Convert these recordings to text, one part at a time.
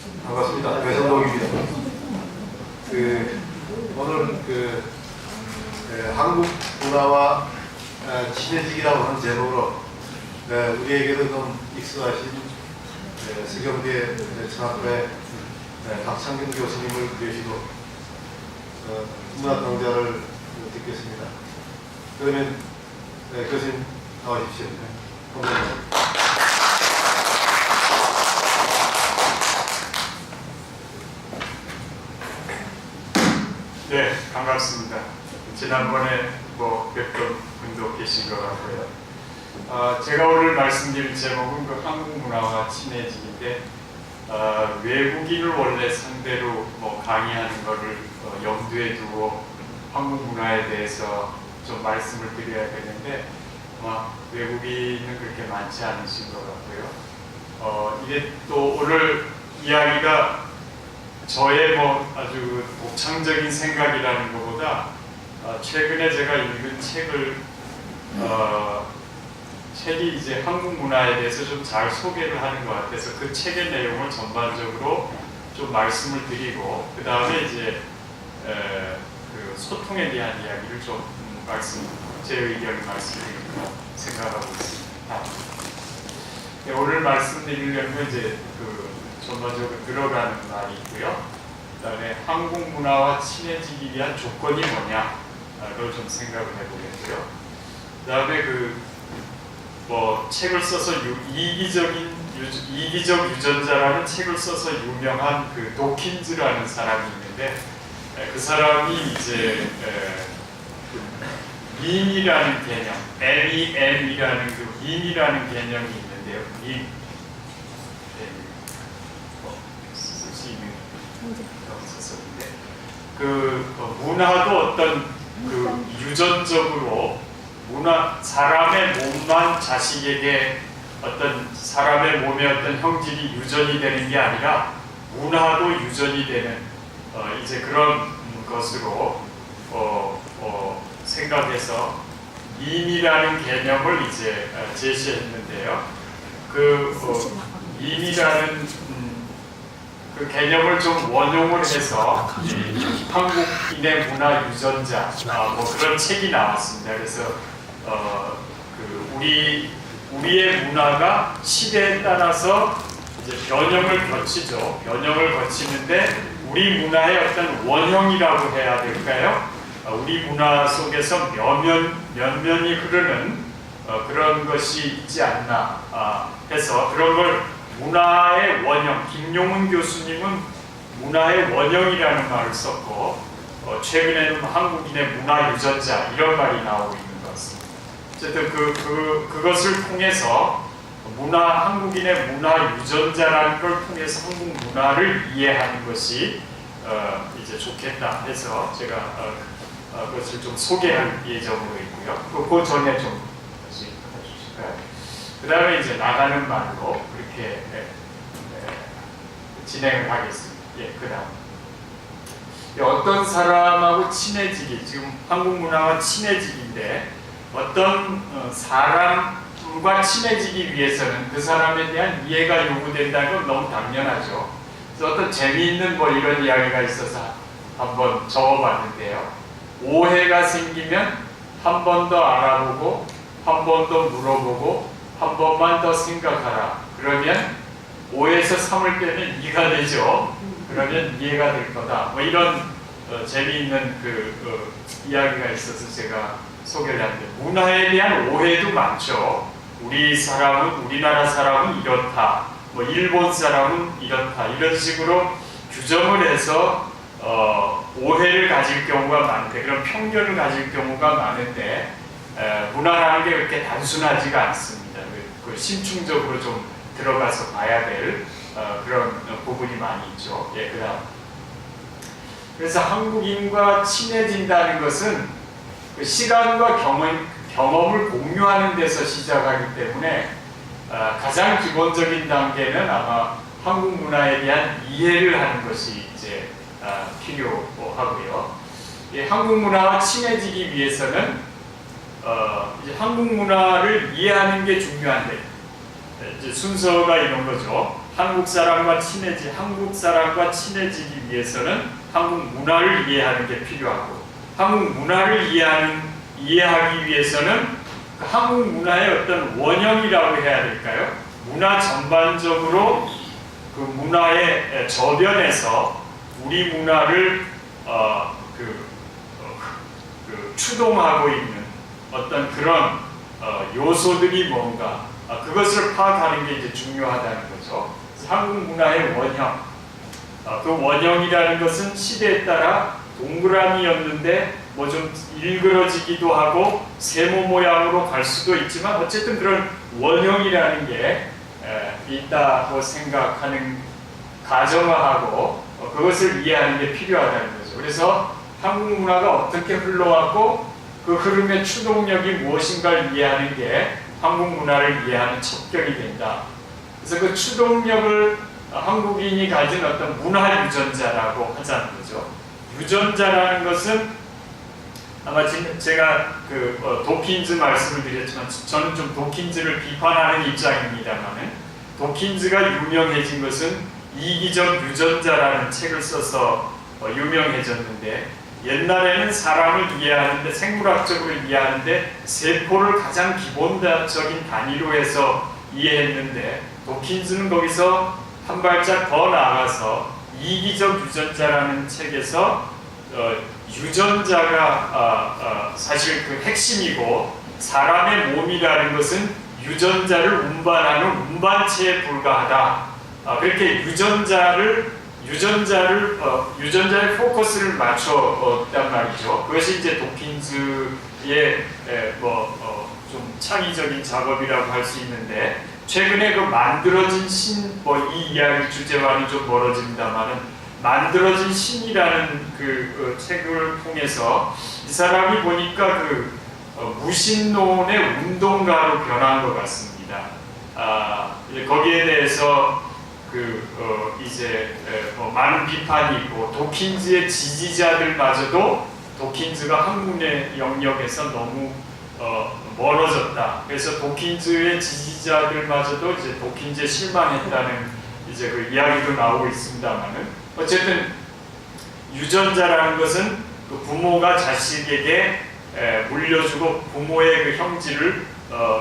반갑습니다. 배성동입니다. 오늘은 한국 문화와 친해지기라고 하는 제목으로 우리에게도 좀 익숙하신 서경대 천학과의 박창균 교수님을 모시고 문화 강좌를 듣겠습니다. 그러면 교수님 나와주십시오. 감사합니다. 네, 반갑습니다. 지난번에 뵙던 분도 계신 것 같고요. 제가 오늘 말씀드릴 제목은 한국 문화와 친해지기인데, 외국인을 원래 상대로 강의하는 것을 염두에 두고 한국 문화에 대해서 좀 말씀을 드려야 되는데, 아마 외국인은 그렇게 많지 않으신 것 같고요. 이게 또 오늘 이야기가 저의 아주 독창적인 생각이라는 것보다 최근에 제가 읽은 책이 이제 한국 문화에 대해서 좀 잘 소개를 하는 것 같아서 그 책의 내용을 전반적으로 좀 말씀을 드리고 그 다음에 이제 그 소통에 대한 이야기를 좀 제 의견을 말씀드리려고 생각하고 있습니다. 네, 오늘 말씀드리려면 이제 전반적으로 들어가는 말이 있고요. 그 다음에 한국 문화와 친해지기 위한 조건이 뭐냐를 좀 생각을 해보겠고요. 그 다음에 책을 써서 이기적 유전자라는 책을 써서 유명한 도킨즈라는 사람이 있는데 그 사람이 이제 밈이라는 개념, MEM이라는 밈이라는 개념이 있는데요. 밈. 문화도 어떤 유전적으로 사람의 몸만 자식에게 어떤 사람의 몸의 어떤 형질이 유전이 되는 게 아니라 문화도 유전이 되는 이제 그런 것으로 생각해서 밈이라는 개념을 이제 제시했는데요. 밈이라는 그 개념을 좀 원용을 해서 한국인의 문화 유전자 그런 책이 나왔습니다. 그래서 우리의 문화가 시대에 따라서 이제 변형을 거치죠. 변형을 거치는데 우리 문화의 어떤 원형이라고 해야 될까요? 우리 문화 속에서 면면이 흐르는 그런 것이 있지 않나 해서 그런 걸 문화의 원형, 김용훈 교수님은 문화의 원형이라는 말을 썼고 최근에는 한국인의 문화 유전자 이런 말이 나오고 있는 것 같습니다. 어쨌든 그것을 통해서 한국인의 문화 유전자라는 걸 통해서 한국 문화를 이해하는 것이 이제 좋겠다 해서 제가 그것을 좀 소개할 예정으로 있고요. 그 전에 좀 해주실까요? 그 다음에 이제 나가는 말로 그렇게 진행을 하겠습니다. 그 다음 어떤 사람하고 친해지기, 지금 한국 문화와 친해지기인데 어떤 사람과 친해지기 위해서는 그 사람에 대한 이해가 요구된다는 건 너무 당연하죠. 그래서 어떤 재미있는 이런 이야기가 있어서 한번 적어봤는데요. 오해가 생기면 한 번 더 알아보고 한 번 더 물어보고 한 번만 더 생각하라. 그러면 5에서 3을 빼면 2가 되죠. 그러면 이해가 될 거다. 이런 재미있는 이야기가 있어서 제가 소개를 하는데 문화에 대한 오해도 많죠. 우리나라 사람은 이렇다. 일본 사람은 이렇다. 이런 식으로 규정을 해서 오해를 가질 경우가 많은데 그런 편견을 가질 경우가 많은데 문화라는 게 그렇게 단순하지가 않습니다. 심층적으로 좀 들어가서 봐야 될 그런 부분이 많이 있죠. 그다음 그래서 한국인과 친해진다는 것은 시간과 경험을 공유하는 데서 시작하기 때문에 가장 기본적인 단계는 아마 한국 문화에 대한 이해를 하는 것이 이제 필요하고요. 한국 문화와 친해지기 위해서는 이제 한국 문화를 이해하는 게 중요한데 이제 순서가 이런 거죠. 한국 사람과 친해지기 위해서는 한국 문화를 이해하는 게 필요하고, 한국 문화를 이해하기 위해서는 그 한국 문화의 어떤 원형이라고 해야 될까요? 문화 전반적으로 그 문화의 저변에서 우리 문화를 추동하고 있는 어떤 그런 요소들이 뭔가, 그것을 파악하는 게 이제 중요하다는 거죠. 한국 문화의 원형, 그 원형이라는 것은 시대에 따라 동그라미였는데 뭐 좀 일그러지기도 하고 세모 모양으로 갈 수도 있지만 어쨌든 그런 원형이라는 게 있다고 생각하는, 가정화하고 그것을 이해하는 게 필요하다는 거죠. 그래서 한국 문화가 어떻게 흘러왔고 그 흐름의 추동력이 무엇인가를 이해하는 게 한국 문화를 이해하는 척결이 된다. 그래서 그 추동력을 한국인이 가진 어떤 문화 유전자라고 하자는 거죠. 유전자라는 것은 아마 제가 도킨즈 말씀을 드렸지만 저는 좀 도킨즈를 비판하는 입장입니다만은, 도킨즈가 유명해진 것은 이기적 유전자라는 책을 써서 유명해졌는데, 옛날에는 사람을 이해하는데, 생물학적으로 이해하는데 세포를 가장 기본적인 단위로 해서 이해했는데, 도킨즈는 거기서 한 발짝 더 나아가서 이기적 유전자라는 책에서 유전자가 사실 그 핵심이고, 사람의 몸이라는 것은 유전자를 운반하는 운반체에 불과하다. 그렇게 유전자의 포커스를 맞췄단 말이죠. 그것이 이제 도킨즈의 좀 창의적인 작업이라고 할 수 있는데, 최근에 그 만들어진 이 이야기 주제와는 좀 멀어집니다만은, 만들어진 신이라는 그 책을 통해서 이 사람이 보니까 무신론의 운동가로 변한 것 같습니다. 거기에 대해서 많은 비판이 있고, 도킨즈의 지지자들마저도 도킨즈가 학문의 영역에서 너무 멀어졌다. 그래서 도킨즈의 지지자들마저도 이제 도킨즈에 실망했다는 이제 그 이야기도 나오고 있습니다만은, 어쨌든 유전자라는 것은 그 부모가 자식에게 물려주고 부모의 그 형질을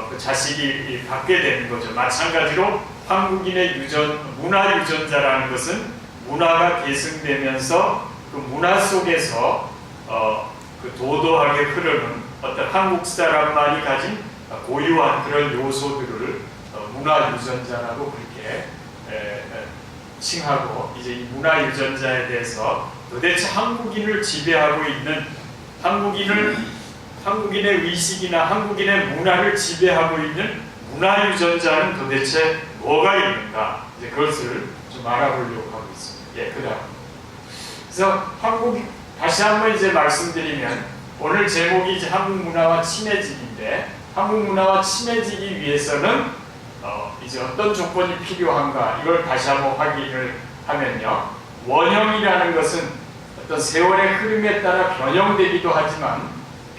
그 자식이 갖게 되는 거죠. 마찬가지로 한국인의 문화 유전자라는 것은 문화가 계승되면서 그 문화 속에서 그 도도하게 흐르는 어떤 한국 사람만이 가진 고유한 그런 요소들을 문화 유전자라고 그렇게 칭하고, 이제 이 문화 유전자에 대해서 도대체 한국인을 지배하고 있는, 한국인의 의식이나 한국인의 문화를 지배하고 있는 문화 유전자는 도대체 뭐가 있는가, 이제 그것을 좀 알아보려고 하고 있습니다. 예, 그다음. 그래서 다시 한번 이제 말씀드리면, 오늘 제목이 이제 한국 문화와 친해지기인데, 한국 문화와 친해지기 위해서는 이제 어떤 조건이 필요한가, 이걸 다시 한번 확인을 하면요. 원형이라는 것은 어떤 세월의 흐름에 따라 변형되기도 하지만,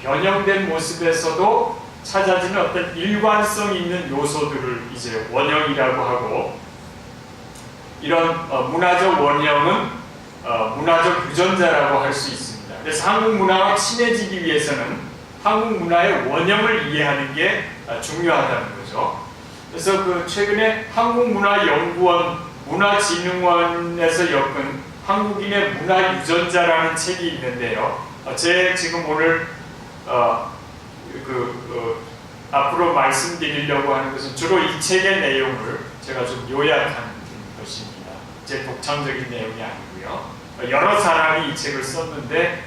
변형된 모습에서도 찾아지는 어떤 일관성 있는 요소들을 이제 원형이라고 하고, 이런 문화적 원형은 문화적 유전자라고 할 수 있습니다. 그래서 한국 문화와 친해지기 위해서는 한국 문화의 원형을 이해하는 게 중요하다는 거죠. 그래서 최근에 한국문화연구원, 문화진흥원에서 엮은 한국인의 문화 유전자라는 책이 있는데요. 제 지금 오늘 앞으로 말씀드리려고 하는 것은 주로 이 책의 내용을 제가 좀 요약한 것입니다. 제 독창적인 내용이 아니고요. 여러 사람이 이 책을 썼는데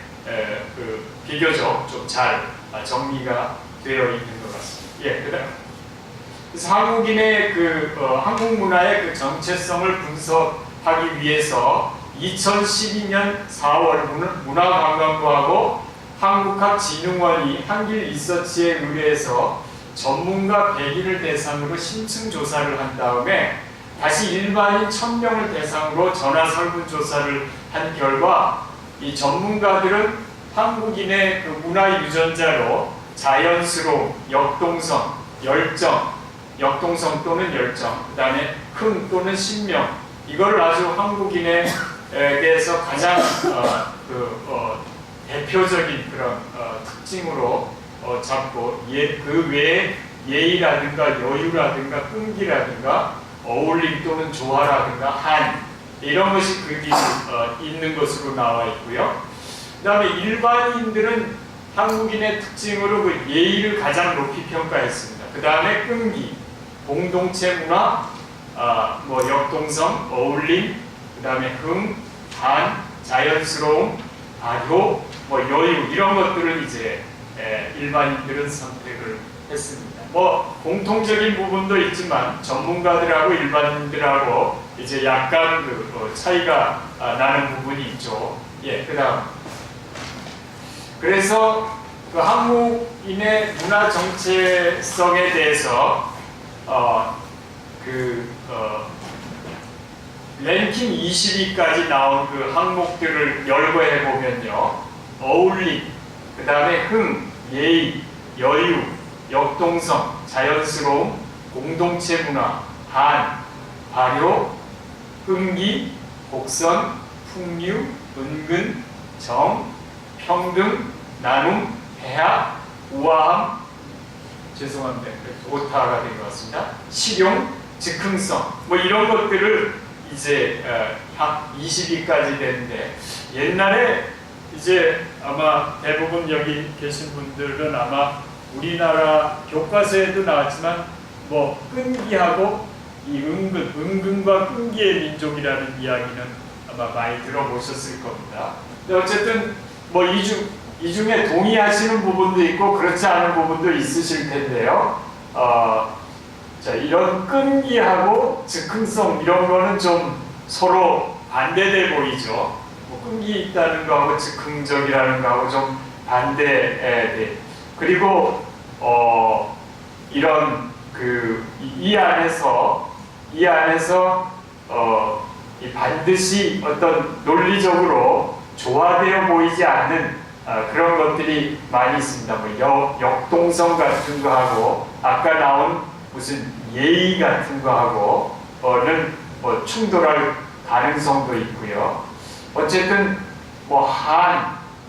비교적 좀 잘 정리가 되어 있는 것 같습니다. 예, 그다음. 그래서 한국인의 한국 문화의 그 정체성을 분석하기 위해서 2012년 4월 문화관광부하고 한국학진흥원이 한길 리서치에 의뢰해서 전문가 100인을 대상으로 심층 조사를 한 다음에 다시 일반인 1000명을 대상으로 전화 설문조사를 한 결과, 이 전문가들은 한국인의 그 문화 유전자로 자연스러움, 역동성, 열정, 역동성 또는 열정, 그 다음에 흥 또는 신명, 이걸 아주 한국인에게서 가장 대표적인 그런 특징으로 잡고, 그 외에 예의라든가 여유라든가 끈기라든가 어울림 또는 조화라든가 한, 이런 것이 그 있는 것으로 나와 있고요. 그 다음에 일반인들은 한국인의 특징으로 그 예의를 가장 높이 평가했습니다. 그 다음에 끈기, 공동체 문화, 역동성, 어울림, 그 다음에 흥, 한, 자연스러움, 발효, 여유, 이런 것들을 이제 일반인들은 선택을 했습니다. 공통적인 부분도 있지만 전문가들하고 일반인들하고 이제 약간 차이가 나는 부분이 있죠. 그다음, 그래서 그 한국인의 문화 정체성에 대해서 랭킹 20위까지 나온 그 항목들을 열거해 보면요, 어울림, 그 다음에 흥, 예의, 여유, 역동성, 자연스러움, 공동체 문화, 한, 발효, 끈기, 곡선, 풍류, 은근, 정, 평등, 나눔, 배합, 우아함, 죄송합니다. 오타가 된 것 같습니다. 실용, 즉흥성, 이런 것들을 이제 20위까지 되는데, 옛날에 이제 아마 대부분 여기 계신 분들은 아마 우리나라 교과서에도 나왔지만 끈기하고 이 은근과 끈기의 민족이라는 이야기는 아마 많이 들어보셨을 겁니다. 근데 어쨌든 이 중에 동의하시는 부분도 있고 그렇지 않은 부분도 있으실 텐데요. 자, 이런 끈기하고 즉흥성, 이런 거는 좀 서로 반대돼 보이죠. 끈기 있다는 거하고 즉흥적이라는 거하고 좀 반대돼. 그리고 이런 이 안에서 반드시 어떤 논리적으로 조화되어 보이지 않는 그런 것들이 많이 있습니다. 역동성 같은 거하고 아까 나온 무슨 예의 같은 거하고는 충돌할 가능성도 있고요. 어쨌든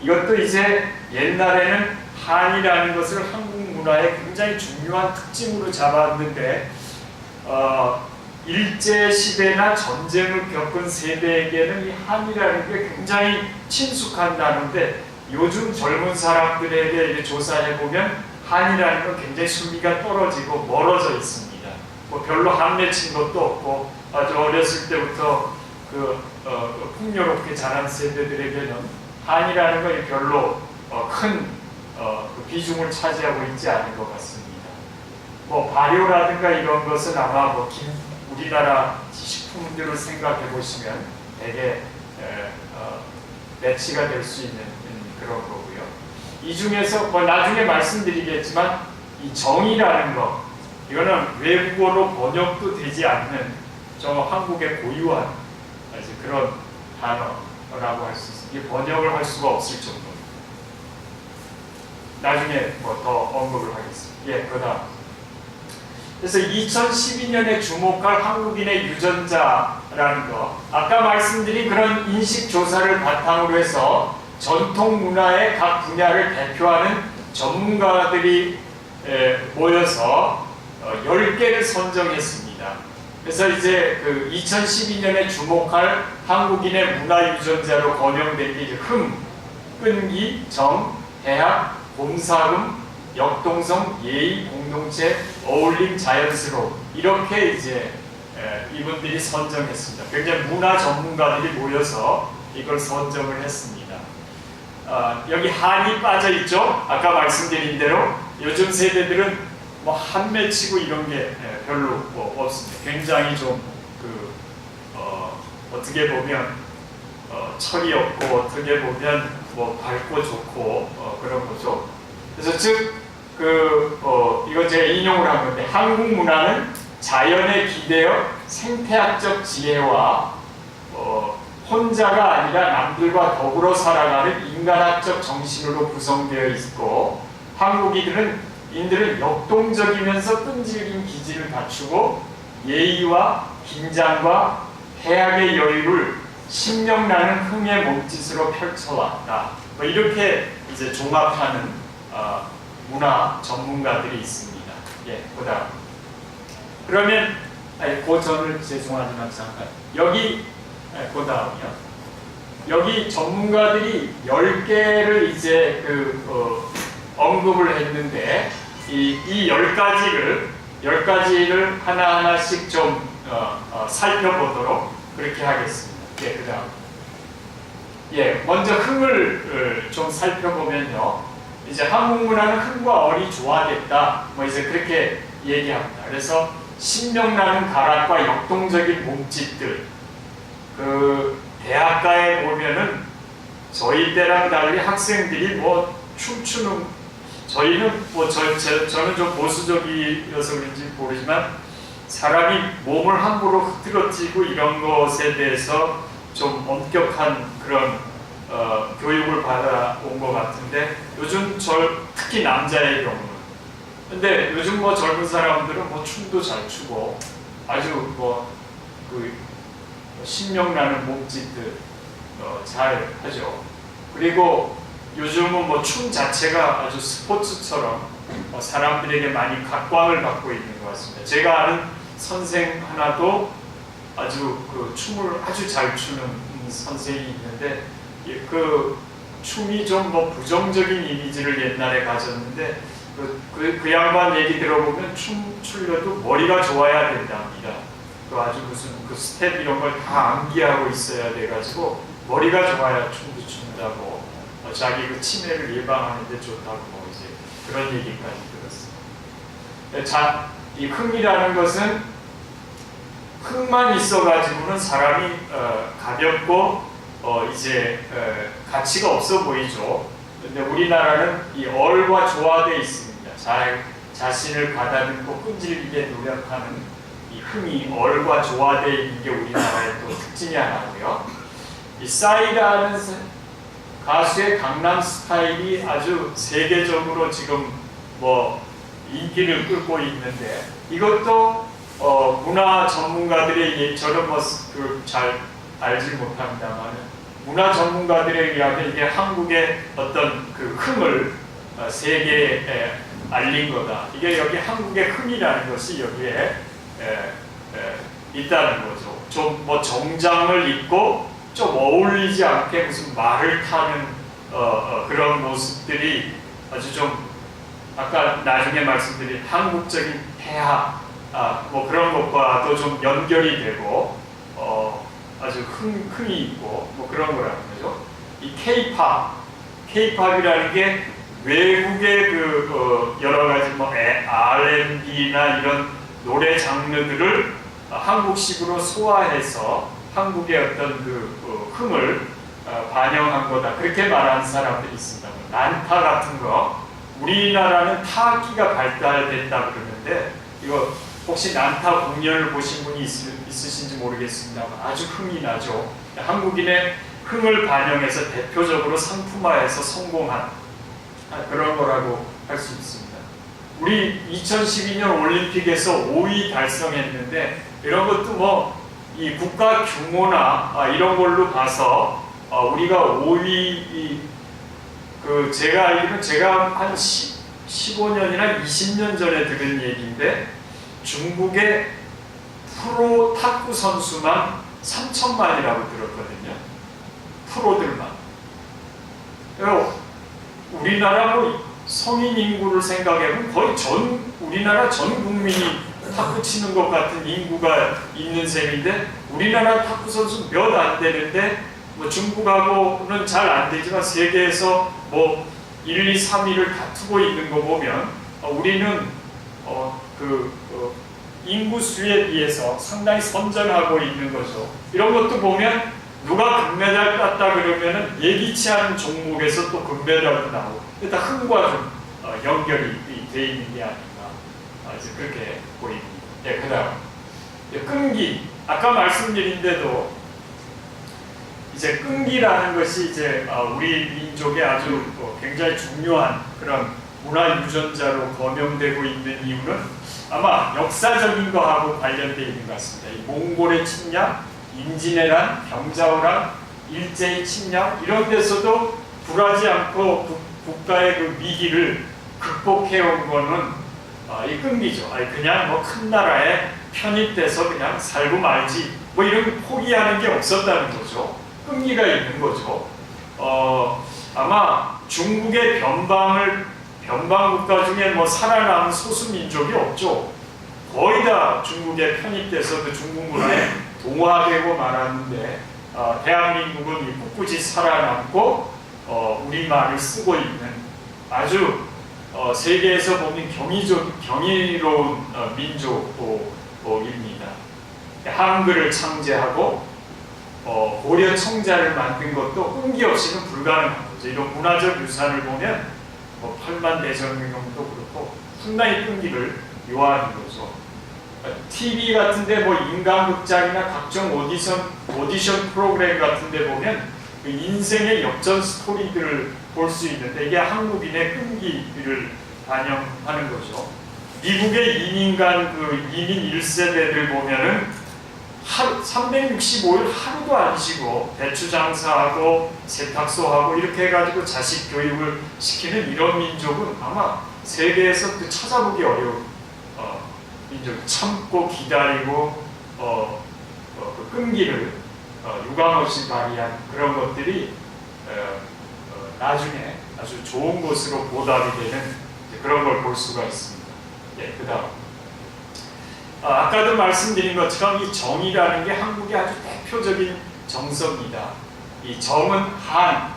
이것도 이제 옛날에는 한이라는 것을 한국 문화의 굉장히 중요한 특징으로 잡았는데, 일제 시대나 전쟁을 겪은 세대에게는 이 한이라는 게 굉장히 친숙한 단어인데, 요즘 젊은 사람들에게 이제 조사해 보면 한이라는 건 굉장히 순위가 떨어지고 멀어져 있습니다. 별로 한 맺힌 것도 없고, 아주 어렸을 때부터 풍요롭게 자란 세대들에게는 한이라는 것이 별로 큰 비중을 차지하고 있지 않은 것 같습니다. 발효라든가 이런 것은 아마 우리나라 식품들을 생각해 보시면 되게 매치가 될 수 있는 그런 거고요. 이 중에서 나중에 말씀드리겠지만 이 정이라는 거, 이거는 외국어로 번역도 되지 않는 한국의 고유한 그런 단어라고 할 수 있습니다. 이게 번역을 할 수가 없을 정도. 나중에 더 언급을 하겠습니다. 그다음. 그래서 2012년에 주목할 한국인의 유전자라는 거, 아까 말씀드린 그런 인식 조사를 바탕으로 해서 전통 문화의 각 분야를 대표하는 전문가들이 모여서 10개를 선정했습니다. 그래서 이제 2012년에 주목할 한국인의 문화 유전자로 거명된 게 흥, 끈기, 정, 대학, 봄사금, 역동성, 예의, 공동체, 어울림, 자연스러움, 이렇게 이제 이분들이 선정했습니다. 굉장히 문화 전문가들이 모여서 이걸 선정을 했습니다. 여기 한이 빠져 있죠. 아까 말씀드린 대로 요즘 세대들은 한 맺히고 이런 게 별로 없습니다. 굉장히 좀 어떻게 보면 철이 없고 어떻게 보면 밝고 좋고 그런 거죠. 그래서 이거 제가 인용을 한 건데, 한국 문화는 자연에 기대어 생태학적 지혜와 혼자가 아니라 남들과 더불어 살아가는 인간학적 정신으로 구성되어 있고, 한국인들은 인들은 역동적이면서 끈질긴 기질을 갖추고 예의와 긴장과 해악의 여유를 신명나는 흥의 몸짓으로 펼쳐왔다. 뭐 이렇게 이제 종합하는 문화 전문가들이 있습니다. 예, 그다음. 그러면 그 전을 죄송하지만 잠깐 여기 그다음이요. 여기 전문가들이 10개를 이제 언급을 했는데 이 10가지를 하나하나씩 좀 살펴보도록 그렇게 하겠습니다. 예, 그다음. 예, 먼저 흥을 좀 살펴보면요. 이제 한국 문화는 흥과 얼이 조화됐다. 뭐 이제 그렇게 얘기합니다. 그래서 신명나는 가락과 역동적인 몸짓들. 대학가에 보면은 저희 때랑 달리 학생들이 뭐 춤추는, 저희는 뭐 저는 좀 보수적이어서 그런지 모르지만 사람이 몸을 함부로 흐트러뜨리고 이런 것에 대해서 좀 엄격한 그런 교육을 받아온 것 같은데 요즘 특히 남자의 경우는 근데 요즘 뭐 젊은 사람들은 뭐 춤도 잘 추고 아주 신명나는 몸짓들 잘 하죠. 그리고 요즘은 뭐 춤 자체가 아주 스포츠처럼 사람들에게 많이 각광을 받고 있는 것 같습니다. 제가 아는 선생 하나도 아주 춤을 아주 잘 추는 선생이 있는데 그 춤이 좀 뭐 부정적인 이미지를 옛날에 가졌는데 그 양반 얘기 들어보면 춤 추려도 머리가 좋아야 된답니다. 아주 무슨 스텝 이런 걸 다 암기하고 있어야 돼가지고 머리가 좋아야 춤도 춘다고 자기 치매를 예방하는 데 좋다고 뭐 이제 그런 얘기까지 들었습니다. 자, 이 흥이라는 것은 흥만 있어가지고는 사람이 가볍고 이제 가치가 없어 보이죠. 근데 우리나라는 이 얼과 조화되어 있습니다. 자신을 가다듬고 끈질기게 노력하는 이 흥이 얼과 조화되어 있는 게 우리나라의 또 특징이 하나고요. 이 싸이라는 가수의 강남 스타일이 아주 세계적으로 지금 뭐 인기를 끌고 있는데 이것도 문화 전문가들의 저는 뭐 잘 알지 못합니다만 문화 전문가들에 의하면 이게 한국의 어떤 흥을 세계에 알린 거다. 이게 여기 한국의 흥이라는 것이 여기에 있다는 거죠. 좀 뭐 정장을 입고 좀 어울리지 않게 무슨 말을 타는 그런 모습들이 아주 좀 아까 나중에 말씀드린 한국적인 폐하 뭐 그런 것과도 좀 연결이 되고 아주 흥이 있고 뭐 그런 거라는 거죠. 이 K-팝이라는 게 외국의 여러 가지 뭐 R&B나 이런 노래 장르들을 한국식으로 소화해서 한국의 어떤 흥을 반영한 거다. 그렇게 말하는 사람들이 있습니다. 난타 같은 거, 우리나라는 타악기가 발달됐다 그러는데 이거 혹시 난타 공연을 보신 분이 있으신지 모르겠습니다만 아주 흥이 나죠. 한국인의 흥을 반영해서 대표적으로 상품화해서 성공한 그런 거라고 할 수 있습니다. 우리 2012년 올림픽에서 5위 달성했는데 이런 것도 뭐 이 국가 규모나 이런 걸로 봐서 우리가 5위 제가 알기로는 제가 한 15년이나 20년 전에 들은 얘기인데 중국의 프로 탁구 선수만 3천만이라고 들었거든요. 프로들만. 우리나라 뭐 성인 인구를 생각해보면 거의 우리나라 전 국민이 탁구 치는 것 같은 인구가 있는 셈인데 우리나라 탁구 선수 몇 안 되는데 뭐 중국하고는 잘 안 되지만 세계에서 뭐 1, 2, 3위를 다투고 있는 거 보면 우리는 인구 수에 비해서 상당히 선전하고 있는 거죠. 이런 것도 보면 누가 금메달 땄다 그러면은 예기치 않은 종목에서 또 금메달도 나오고 일단 흥과 좀 연결이 돼 있는 게 아닌가 이제 그렇게 보입니다. 예, 그다음 끈기. 아까 말씀드린데도 이제 끈기라는 것이 이제 우리 민족의 아주 굉장히 중요한 그런 문화유전자로 거명되고 있는 이유는 아마 역사적인 거하고 관련되어 있는 것 같습니다. 이 몽골의 침략, 임진왜란, 병자호란, 일제히 침략 이런 데서도 굴하지 않고 국가의 그 위기를 극복해온 거는 이 끈기죠. 그냥 뭐 큰 나라에 편입돼서 그냥 살고 말지 뭐 이런 포기하는 게 없었다는 거죠. 끈기가 있는 거죠. 아마 중국의 변방 국가 중에 뭐 살아남은 소수 민족이 없죠. 거의 다 중국에 편입돼서 그 중국 문화에 동화되고 말았는데 대한민국은 꿋꿋이 살아남고 우리말을 쓰고 있는 아주 세계에서 보면 경이로운 민족입니다. 한글을 창제하고 고려 청자를 만든 것도 끈기 없이는 불가능한 거죠. 이런 문화적 유산을 보면 팔만 대전경도 그렇고 상당히 끈기를 요하는 거죠. TV 같은데 뭐 인간극장이나 각종 오디션 프로그램 같은데 보면 그 인생의 역전 스토리들을 볼 수 있는데 이게 한국인의 끈기를 반영하는 거죠. 미국의 이민 1세대들 보면은 365일 하루도 안 쉬고 배추 장사하고 세탁소하고 이렇게 해가지고 자식 교육을 시키는 이런 민족은 아마 세계에서 찾아보기 어려운 민족. 참고 기다리고 그 끈기를 유감없이 발휘한 그런 것들이 나중에 아주 좋은 것으로 보답이 되는 그런 걸 볼 수가 있습니다. 그 다음 아까도 말씀드린 것처럼 이 정이라는 게 한국의 아주 대표적인 정서입니다. 이 정은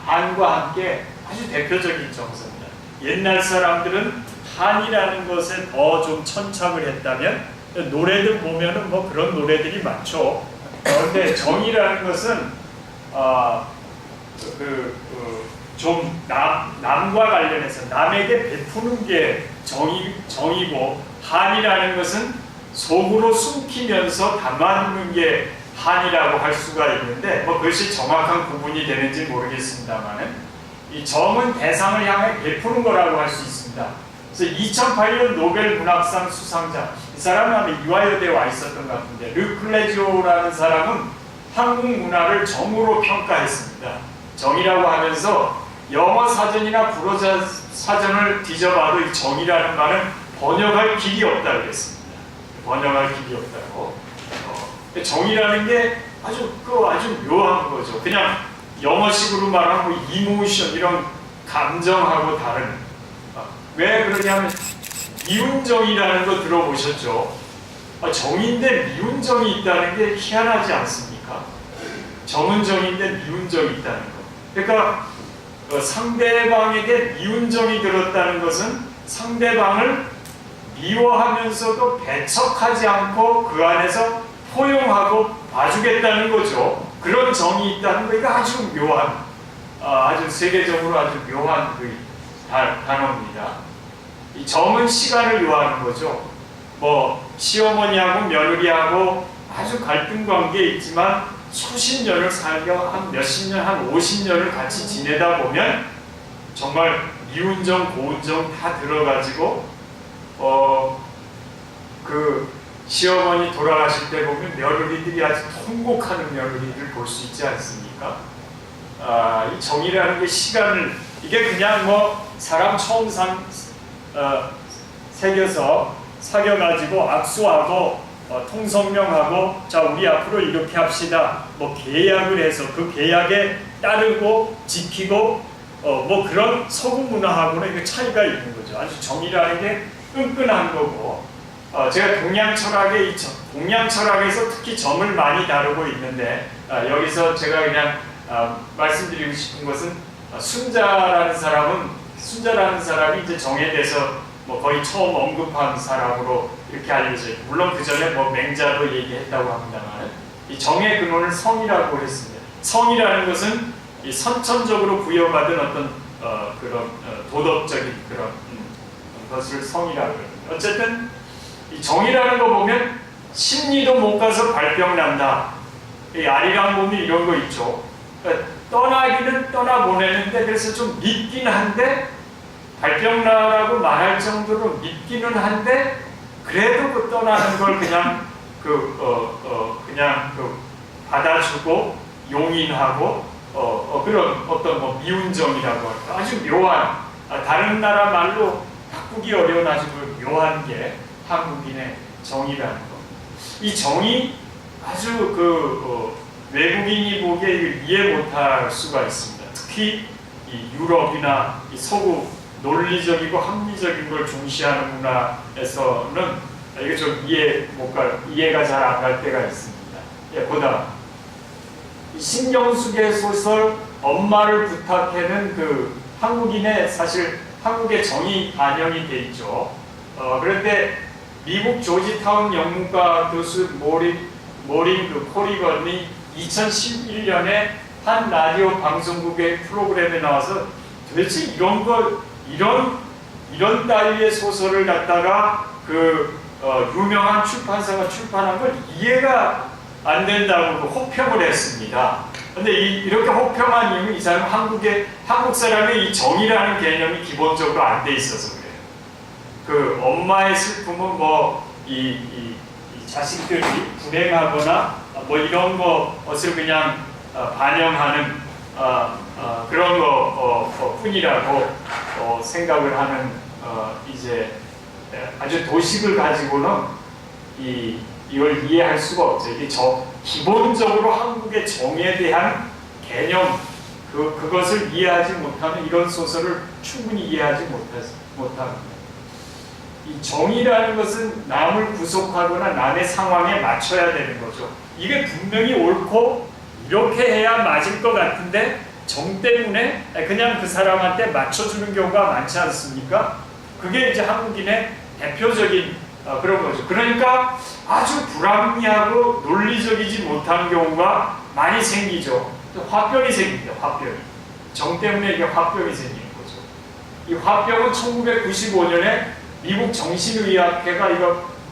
한과 함께 아주 대표적인 정서입니다. 옛날 사람들은 한이라는 것에 더 좀 천착을 했다면 노래들 보면은 뭐 그런 노래들이 많죠. 그런데 정이라는 것은 좀 남과 관련해서 남에게 베푸는 게 정이고 한이라는 것은 속으로 숨기면서 담아두는 게 한이라고 할 수가 있는데 뭐 그것이 정확한 구분이 되는지 모르겠습니다만은 이 정은 대상을 향해 베푸는 거라고 할 수 있습니다. 그래서 2008년 노벨 문학상 수상자 이 사람은 아마 이화여대에 와 있었던 것 같은데 르클레지오라는 사람은 한국 문화를 정으로 평가했습니다. 정이라고 하면서 영어 사전이나 불어 사전을 뒤져봐도 이 정이라는 말은 번역할 길이 없다 그랬습니다. 번역할 길이 없다고. 정이라는 게 아주 묘한 거죠. 그냥 영어식으로 말하면 뭐 이모션 이런 감정하고 다른. 왜 그러냐면 미운정이라는 거 들어보셨죠? 정인데 미운정이 있다는 게 희한하지 않습니까? 정은 정인데 미운정이 있다는 거. 그러니까 상대방에게 미운정이 들었다는 것은 상대방을 미워하면서도 배척하지 않고 그 안에서 포용하고 봐주겠다는 거죠. 그런 정이 있다는 거. 이거 아주 묘한, 아주 세계적으로 아주 묘한 그 단어입니다. 이 정은 시간을 요하는 거죠. 뭐 시어머니하고 며느리하고 아주 갈등 관계에 있지만 수십 년을 살며 한 몇십 년, 한 50년을 같이 지내다 보면 정말 미운정, 고운정 다 들어가지고 그 시어머니 돌아가실 때 보면 며느리들이 아주 통곡하는 며느리들 볼 수 있지 않습니까? 이 정이라는 게 시간을 이게 그냥 뭐 사람 처음 새겨서 사귀어가지고 악수하고 통성명하고 자 우리 앞으로 이렇게 합시다 뭐 계약을 해서 그 계약에 따르고 지키고 뭐 그런 서구 문화하고는 이게 차이가 있는 거죠. 아주 정이라는 게 끈끈한 거고 제가 동양 철학에서 특히 정을 많이 다루고 있는데 여기서 제가 그냥 말씀드리고 싶은 것은 순자라는 사람이 이제 정에 대해서 뭐 거의 처음 언급한 사람으로 이렇게 알려져 있고 물론 그 전에 뭐 맹자도 얘기했다고 합니다만 이 정의 근원을 성이라고 했습니다. 성이라는 것은 이 선천적으로 부여받은 어떤 그런 도덕적인 그런 것을 성이라고 합니다. 어쨌든 이 정이라는 거 보면 심리도 못 가서 발병 난다. 이 아리랑 보면 이런 거 있죠. 그러니까 떠나기는 떠나보내는데 그래서 좀 믿긴 한데 발병나라고 말할 정도로 믿기는 한데 그래도 그 떠나는 걸 그냥 그냥 받아주고 용인하고 그런 어떤 뭐 미운정이라고 할까 아주 묘한 다른 나라 말로 바꾸기 어려운 아주 묘한 게 한국인의 정의라는 거. 이 정의 아주 외국인이 보기에 이해 못할 수가 있습니다. 특히 이 유럽이나 이 서구 논리적이고 합리적인 걸 중시하는 문화에서는 이게 좀 이해가 잘 안 갈 때가 있습니다. 예, 보다 신경숙의 소설 엄마를 부탁해는 한국인의 사실 한국의 정이 반영이 돼 있죠. 그런데 미국 조지타운 영문과 교수 모린 코리건이 2011년에 한 라디오 방송국의 프로그램에 나와서 도대체 이런 따위의 소설을 갖다가 유명한 출판사가 출판한 걸 이해가 안 된다고 혹평을 했습니다. 근데 이렇게 혹평한 이유는 이 사람 한국 사람의 이 정의라는 개념이 기본적으로 안 돼 있어서 그래요. 엄마의 슬픔은 이 자식들이 불행하거나 뭐 이런 것을 그냥 반영하는 그런 뿐이라고 생각을 하는 이제 아주 도식을 가지고는 이걸 이해할 수가 없죠. 이게 기본적으로 한국의 정에 대한 개념 그것을 이해하지 못하는 이런 소설을 충분히 이해하지 못합니다. 이 정의라는 것은 남을 구속하거나 남의 상황에 맞춰야 되는 거죠. 이게 분명히 옳고 이렇게 해야 맞을 것 같은데 정 때문에 그냥 그 사람한테 맞춰주는 경우가 많지 않습니까? 그게 이제 한국인의 대표적인 그런 거죠. 그러니까 아주 불합리하고 논리적이지 못한 경우가 많이 생기죠. 화병이 생깁니다. 화병이. 정 때문에 이게 화병이 생기는 거죠. 이 화병은 1995년에 미국 정신의학회가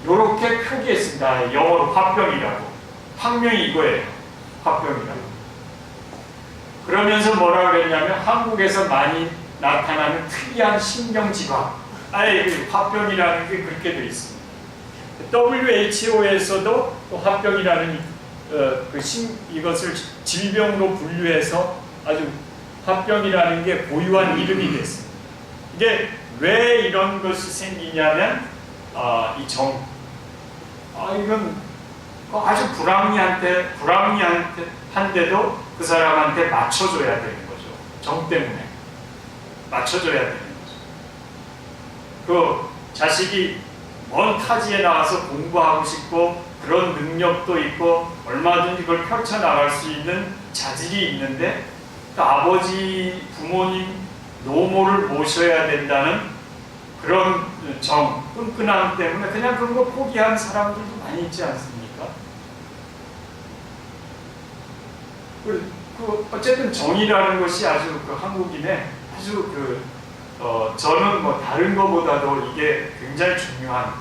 이렇게 표기했습니다. 영어로 화병이라고. 학명이 이거예요. 화병이라고. 그러면서 뭐라고 그랬냐면 한국에서 많이 나타나는 특이한 신경질환. 화병이라는 게 그렇게 되어 있습니다. WHO에서도 또 화병이라는 이것을 질병으로 분류해서 아주 화병이라는 게 고유한 이름이 됐습니다. 이게 왜 이런 것이 생기냐면 이 정. 이건 아주 불합리한데도 그 사람한테 맞춰줘야 되는 거죠. 정 때문에 맞춰줘야 되는 거죠. 자식이 먼 타지에 나와서 공부하고 싶고 그런 능력도 있고 얼마든지 그걸 펼쳐나갈 수 있는 자질이 있는데 아버지, 부모님, 노모를 모셔야 된다는 그런 끈끈함 때문에 그냥 그런 거 포기한 사람들도 많이 있지 않습니까? 어쨌든 정의라는 것이 아주 한국인의 아주 저는 뭐 다른 것보다도 이게 굉장히 중요한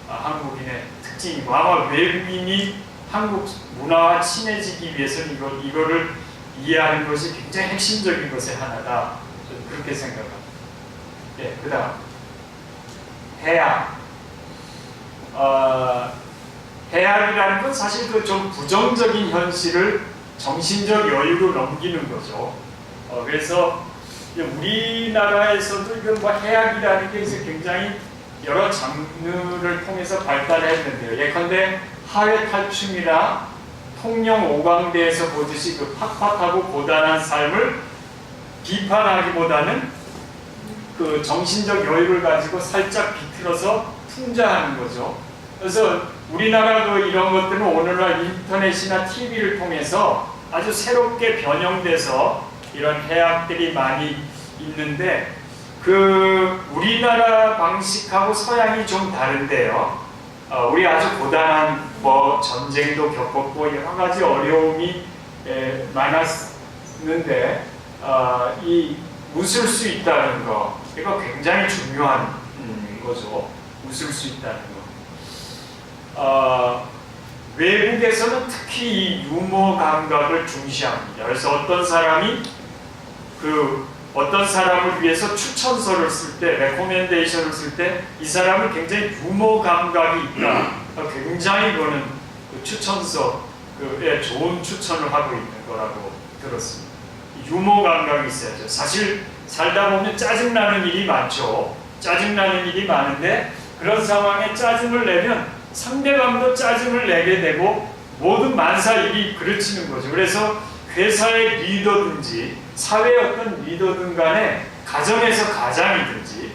한국인의 특징이고 아마 외국인이 한국 문화와 친해지기 위해서는 이거를 이해하는 것이 굉장히 핵심적인 것의 하나다. 저는 그렇게 생각합니다. 예, 그 다음 해악. 해악이라는 건 사실 좀 부정적인 현실을 정신적 여유로 넘기는 거죠. 그래서 우리나라에서도 이건 해악이라는 게 이제 굉장히 여러 장르를 통해서 발달했는데요. 예컨대 하회 탈춤이나 통영 오광대에서 보듯이 팍팍하고 고단한 삶을 비판하기보다는 정신적 여유를 가지고 살짝 비틀어서 풍자하는 거죠. 그래서 우리나라도 이런 것들은 오늘날 인터넷이나 TV를 통해서 아주 새롭게 변형돼서 이런 해악들이 많이 있는데 우리나라 방식하고 서양이 좀 다른데요. 우리 아주 고단한 전쟁도 겪었고 여러 가지 어려움이 많았는데 웃을 수 있다는 거 이거 굉장히 중요한 거죠. 웃을 수 있다는 거. 외국에서는 특히 이 유머 감각을 중시합니다. 그래서 어떤 사람이 어떤 사람을 위해서 추천서를 쓸 때, 레코멘데이션을 쓸 때 이 사람은 굉장히 유머 감각이 있다. 굉장히 그거는 그 추천서에 좋은 추천을 하고 있는 거라고 들었습니다. 유머 감각이 있어야죠. 사실 살다 보면 짜증나는 일이 많죠. 짜증나는 일이 많은데 그런 상황에 짜증을 내면 상대방도 짜증을 내게 되고 모든 만사 일이 그르치는 거죠. 그래서 회사의 리더든지 사회의 어떤 리더든 간에 가정에서 가장이든지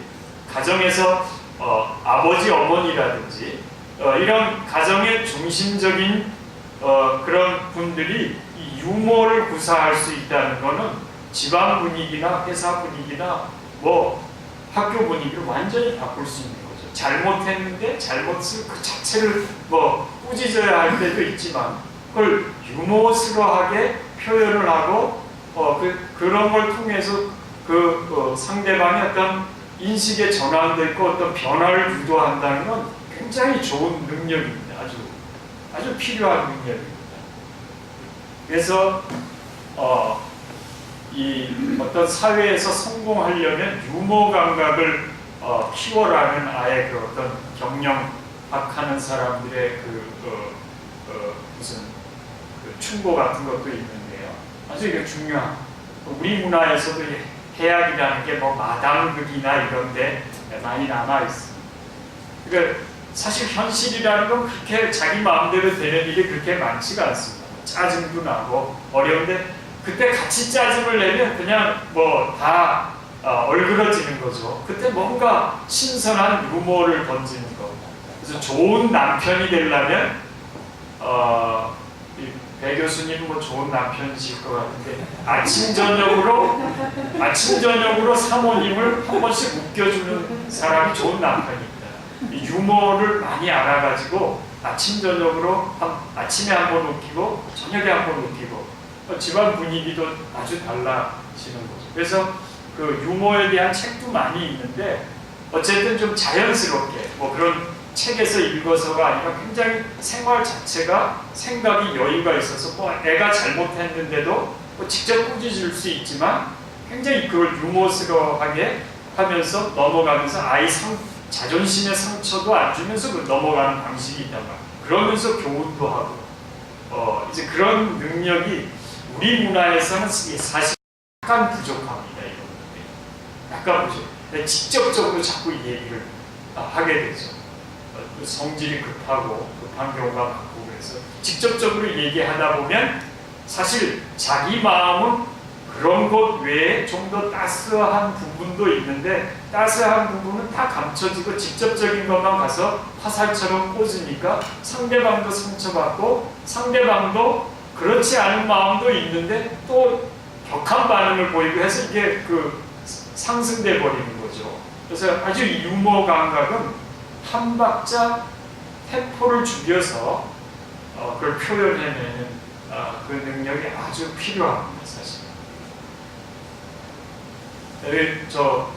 가정에서 아버지 어머니라든지 이런 가정의 중심적인 그런 분들이 이 유머를 구사할 수 있다는 것은 집안 분위기나 회사 분위기나 뭐 학교 분위기를 완전히 바꿀 수 있는 거죠. 잘못했는데 잘못을 그 자체를 뭐 꾸짖어야 할 때도 있지만 그걸 유머스러하게 표현을 하고 그런 걸 통해서 상대방의 어떤 인식의 전환도 있고 어떤 변화를 유도한다는 건 굉장히 좋은 능력입니다. 아주 필요한 능력입니다. 그래서 이 어떤 사회에서 성공하려면 유머 감각을 키워라는 아예 그 어떤 경영학하는 사람들의 무슨 충고 같은 것도 있는데요. 아주 이게 중요한. 우리 문화에서도 해악이라는 게 뭐 마당극이나 이런데 많이 남아 있습니다. 그러니까 사실 현실이라는 건 그렇게 자기 마음대로 되는 일이 그렇게 많지가 않습니다. 짜증도 나고 어려운데 그때 같이 짜증을 내면 그냥 뭐 다 얼그러지는 거죠. 그때 뭔가 신선한 유머를 던지는 거. 그래서 좋은 남편이 되려면 배 교수님은 뭐 좋은 남편이실 것 같은데 아침 저녁으로 사모님을 한 번씩 웃겨주는 사람이 좋은 남편입니다. 유머를 많이 알아가지고 아침 저녁으로 아침에 한 번 웃기고 저녁에 한 번 웃기고 집안 분위기도 아주 달라지는 거죠. 그래서 그 유머에 대한 책도 많이 있는데 어쨌든 좀 자연스럽게 뭐 그런 책에서 읽어서가 아니라 굉장히 생활 자체가 생각이 여유가 있어서 뭐 애가 잘못했는데도 뭐 직접 꾸짖을 수 있지만 굉장히 그걸 유머스러하게 하면서 넘어가면서 아이 자존심의 상처도 안 주면서 넘어가는 방식이 있단 말이에요. 그러면서 교훈도 하고 이제 그런 능력이 우리 문화에서는 사실 약간 부족합니다. 이런 것들이 약간 부족. 직접적으로 자꾸 이 얘기를 하게 되죠. 성질이 급한 경우가 많고 그래서 직접적으로 얘기하다 보면 사실 자기 마음은 그런 것 외에 좀 더 따스한 부분도 있는데 따스한 부분은 다 감춰지고 직접적인 것만 가서 화살처럼 꽂으니까 상대방도 상처받고 상대방도 그렇지 않은 마음도 있는데 또 격한 반응을 보이고 해서 이게 상승돼 버리는 거죠. 그래서 아주 유머 감각은 한 박자 템포를 죽여서 그걸 표현해내는 그 능력이 아주 필요합니다, 사실.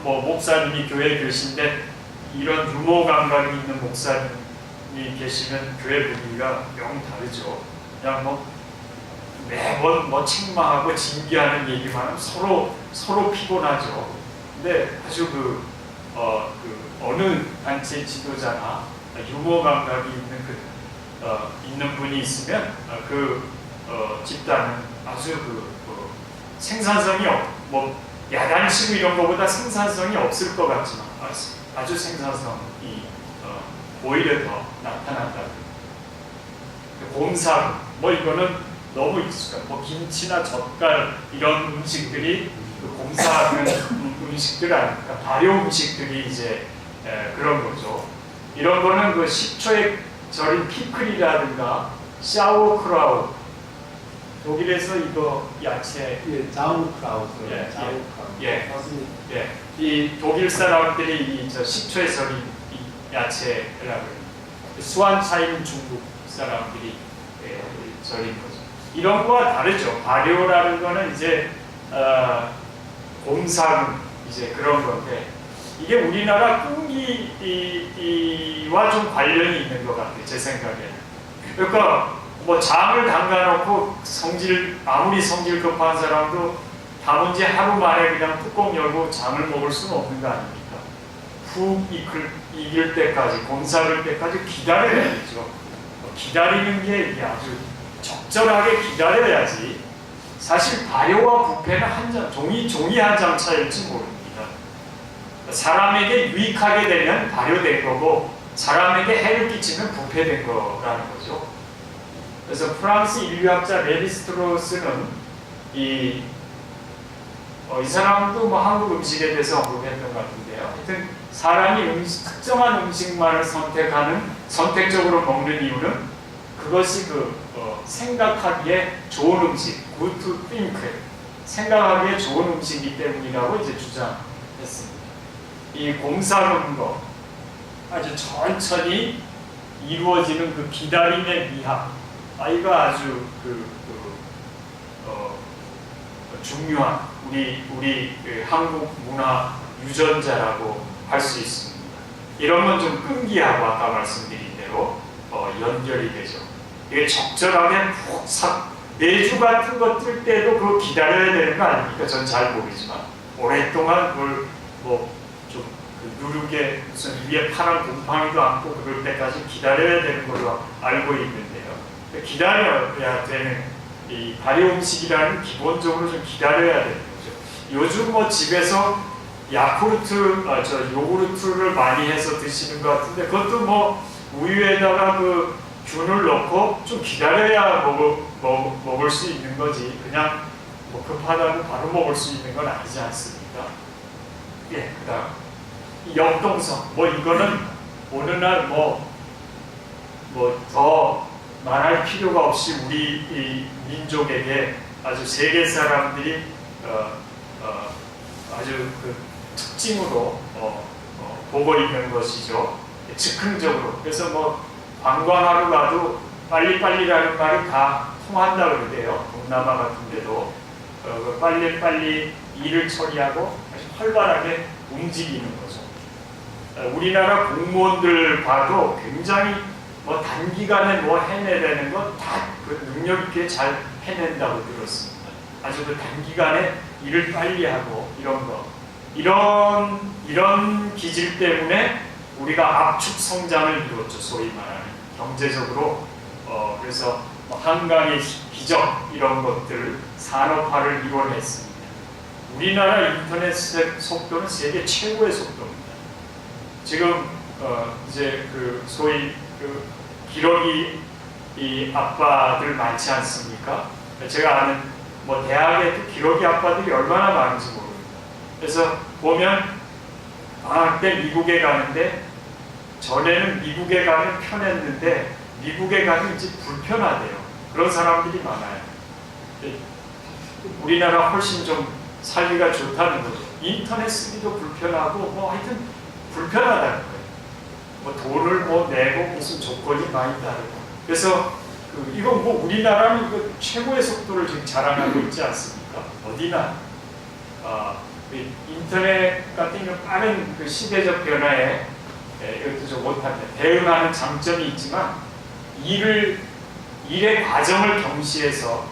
뭐 목사님이 교회 계신데 이런 유머 감각이 있는 목사님이 계시면 교회 분위기가 영 다르죠. 그냥 뭐 매번 뭐 책망하고 징계하는 얘기만 하면 서로 피곤하죠. 근데 아주 어느 단체 지도자나 유머 감각이 있는 분이 있으면 집단은 아주 생산성이 뭐 야단치고 이런 것보다 생산성이 없을 것 같지만 아주 생산성이 오히려 더 나타난다. 곰사 뭐 이거는 너무 익숙한 뭐 김치나 젓갈 이런 음식들이 곰사하는 음식들 아닙니까? 발효 음식들이 이제 그런 거죠. 이런 거는 식초에 절인 피클이라든가 샤워크라우트 독일에서 이거 야채 자우크라우트. 이 독일 사람들이 식초에 절인 이 야채라고 수완차임 중국 사람들이 절인 거죠. 이런 거와 다르죠. 발효라는 거는 이제 곰상 이제 그런 건데 이게 우리나라 끈기와 좀 관련이 있는 것 같아요. 제 생각에는. 그러니까 뭐 장을 담가놓고 아무리 성질 급한 사람도 담은 지 하루 만에 그냥 뚜껑 열고 장을 먹을 수는 없는 거 아닙니까? 푹 익을 때까지, 곰삭을 때까지 기다려야겠죠. 기다리는 게 이게 아주 적절하게 기다려야지. 사실 발효와 부패는 한 장, 종이 한 장 차이일지 모릅니다. 사람에게 유익하게 되면 발효된 거고, 사람에게 해를 끼치면 부패된 거라는 거죠. 그래서 프랑스 인류학자 레비스트로스는 이 사람도 뭐 한국 음식에 대해서 언급했던 것 같은데요. 하여튼 사람이 특정한 음식만을 선택적으로 먹는 이유는 그것이 생각하기에 좋은 음식, good to think, 생각하기에 좋은 음식이기 때문이라고 이제 주장했습니다. 이 곰삭은 거, 아주 천천히 이루어지는 그 기다림의 미학, 이거 아주 중요한 우리 한국 문화 유전자라고 할 수 있습니다. 이런 건 좀 끈기하고 아까 말씀드린 대로 연결이 되죠. 이게 적절하게 내주 같은 거 뜰 때도 그거 기다려야 되는 거 아닙니까? 전 잘 모르지만 오랫동안 그걸 좀 누르게 무슨 위에 파란 곰팡이도 않고 그럴 때까지 기다려야 되는 걸로 알고 있는데요. 기다려야 되는 이 발효 음식이라는 기본적으로 좀 기다려야 되는 거죠. 요즘 뭐 집에서 요구르트를 많이 해서 드시는 것 같은데 그것도 뭐 우유에다가 그 균을 넣고 좀 기다려야 먹을 수 있는 거지. 그냥 뭐 급하다고 바로 먹을 수 있는 건 아니지 않습니까? 예, 그다음 역동성. 이거는 어느 날 더 말할 필요가 없이 우리 이 민족에게 아주 세계 사람들이 아주 그 특징으로 보고 있는 것이죠. 즉흥적으로. 그래서 관광하러 가도 빨리빨리라는 말이 다 통한다 그러대요. 동남아 같은 데도 빨리 일을 처리하고 아주 활발하게 움직이는 거죠. 우리나라 공무원들 봐도 굉장히 단기간에 해내려는 거 다 그 능력 있게 잘 해낸다고 들었습니다. 아주 그 단기간에 일을 빨리 하고 이런 거. 이런 기질 때문에 우리가 압축 성장을 이루었죠. 소위 말하는 경제적으로. 그래서 한강의 기적 이런 것들 산업화를 이뤄냈습니다. 우리나라 인터넷 속도는 세계 최고의 속도입니다. 지금 이제 그 소위 기러기 이 아빠들 많지 않습니까? 제가 아는 대학에 기러기 아빠들이 얼마나 많은지 모릅니다. 그래서 보면 방학 때 미국에 가는데 전에는 미국에 가면 편했는데 미국에 가면 이제 불편하대요. 그런 사람들이 많아요. 우리나라 훨씬 좀 살기가 좋다는 거죠. 인터넷 쓰기도 불편하고 하여튼 불편하다는 거예요. 돈을 내고 무슨 조건이 많이 다르고. 그래서 이건 우리나라는 최고의 속도를 지금 자랑하고 있지 않습니까? 어디나 인터넷 같은 이런 빠른 시대적 변화에 이것도 좀 못한다. 대응하는 장점이 있지만 일의 과정을 경시해서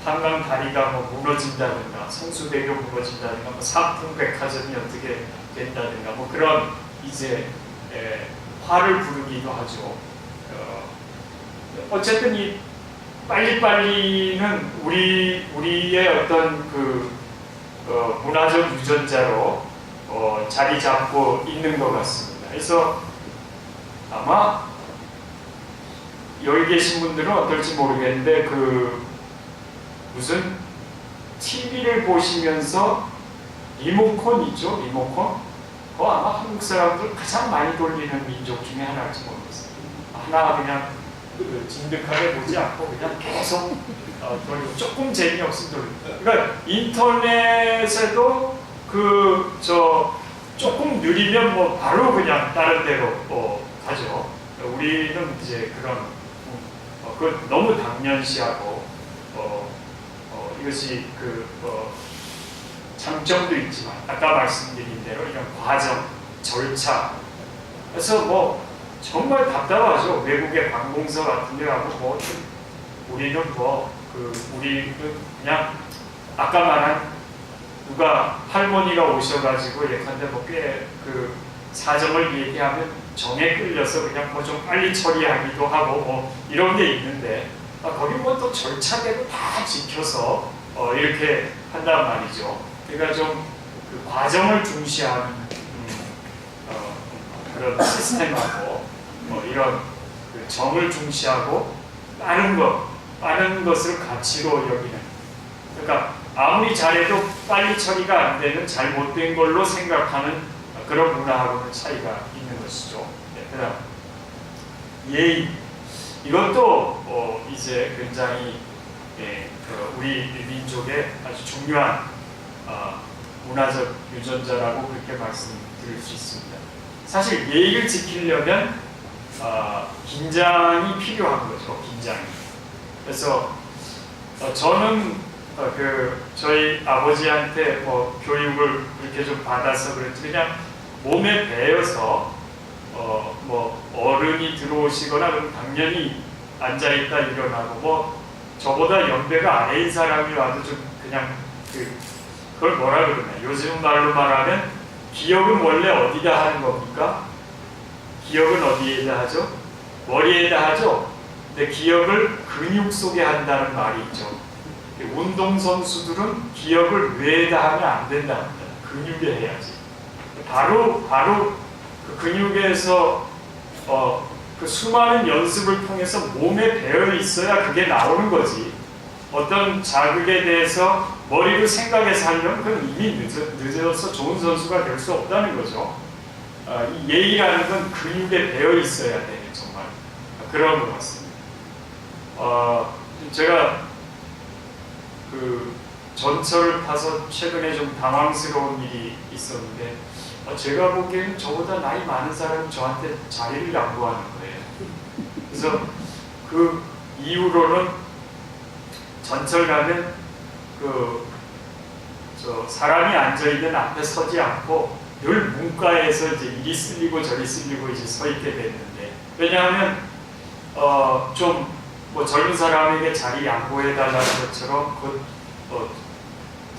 한강 다리가 무너진다든가 성수대교 무너진다든가 사품백화점이 어떻게 된다든가 그런 이제 화를 부르기도 하죠. 어쨌든 이 빨리빨리는 우리의 어떤 문화적 유전자로 자리 잡고 있는 것 같습니다. 그래서 아마 여기 계신 분들은 어떨지 모르겠는데 무슨 TV를 보시면서 리모컨 있죠? 리모컨? 아마 한국 사람들 가장 많이 돌리는 민족 중에 하나일지 모르겠어요. 하나 그냥 진득하게 보지 않고 그냥 계속 돌리고 조금 재미없이 돌립니다. 그러니까 인터넷에도 조금 느리면 바로 그냥 다른 데로 가죠. 우리는 이제 그건 너무 당연시하고 이것이 장점도 있지만 아까 말씀드린 대로 이런 과정, 절차 그래서 정말 답답하죠. 외국의 관공서 같은 데 가고 우리는 우리는 그냥 아까 말한 누가 할머니가 오셔가지고 예컨대 뭐 꽤 그 사정을 얘기하면 정에 끌려서 그냥 뭐 좀 빨리 처리하기도 하고 뭐 이런 게 있는데 거기 뭐 또 절차대로 다 지켜서 이렇게 한단 말이죠. 그러니까 좀 그 과정을 중시하는 그런 시스템하고 이런 그 정을 중시하고 빠른 것을 가치로 여기는. 그러니까 아무리 잘해도 빨리 처리가 안 되는 잘못된 걸로 생각하는 그런 문화하고는 차이가 있는 것이죠. 네, 그다음 예의. 이것도 이제 굉장히 우리 민족의 아주 중요한 문화적 유전자라고 그렇게 말씀드릴 수 있습니다. 사실 예의를 지키려면 긴장이 필요한 거죠. 긴장이. 그래서 저는 저희 아버지한테 뭐 교육을 그렇게 좀 받아서 그랬지 그냥 몸에 배어서 뭐 어른이 들어오시거나 그럼 당연히 앉아 있다 일어나고 뭐 저보다 연배가 아래인 사람이 와도 좀 그냥 그걸 뭐라 그러나 요즘 말로 말하면 기억은 원래 어디다 하는 겁니까? 기억은 어디에다 하죠? 머리에다 하죠? 근데 기억을 근육 속에 한다는 말이 있죠. 운동선수들은 기억을 뇌에다 하면 안 된답니다. 근육에 해야지. 바로 그 근육에서 그 수많은 연습을 통해서 몸에 배어 있어야 그게 나오는 거지. 어떤 자극에 대해서 머리로 생각해서 하려면 그건 이미 늦어서 좋은 선수가 될 수 없다는 거죠. 이 예의라는 건 근육에 배어 있어야 되는 정말 그런 것 같습니다. 제가 그 전철을 타서 최근에 좀 당황스러운 일이 있었는데 제가 보기에는 저보다 나이 많은 사람이 저한테 자리를 양보하는 거예요. 그래서 그 이후로는 전철 가면 사람이 앉아 있는 앞에 서지 않고 늘 문가에서 이제 이리 쓸리고 저리 쓸리고 이제 서 있게 됐는데 왜냐하면 좀 뭐 젊은 사람에게 자리 양보해달라는 것처럼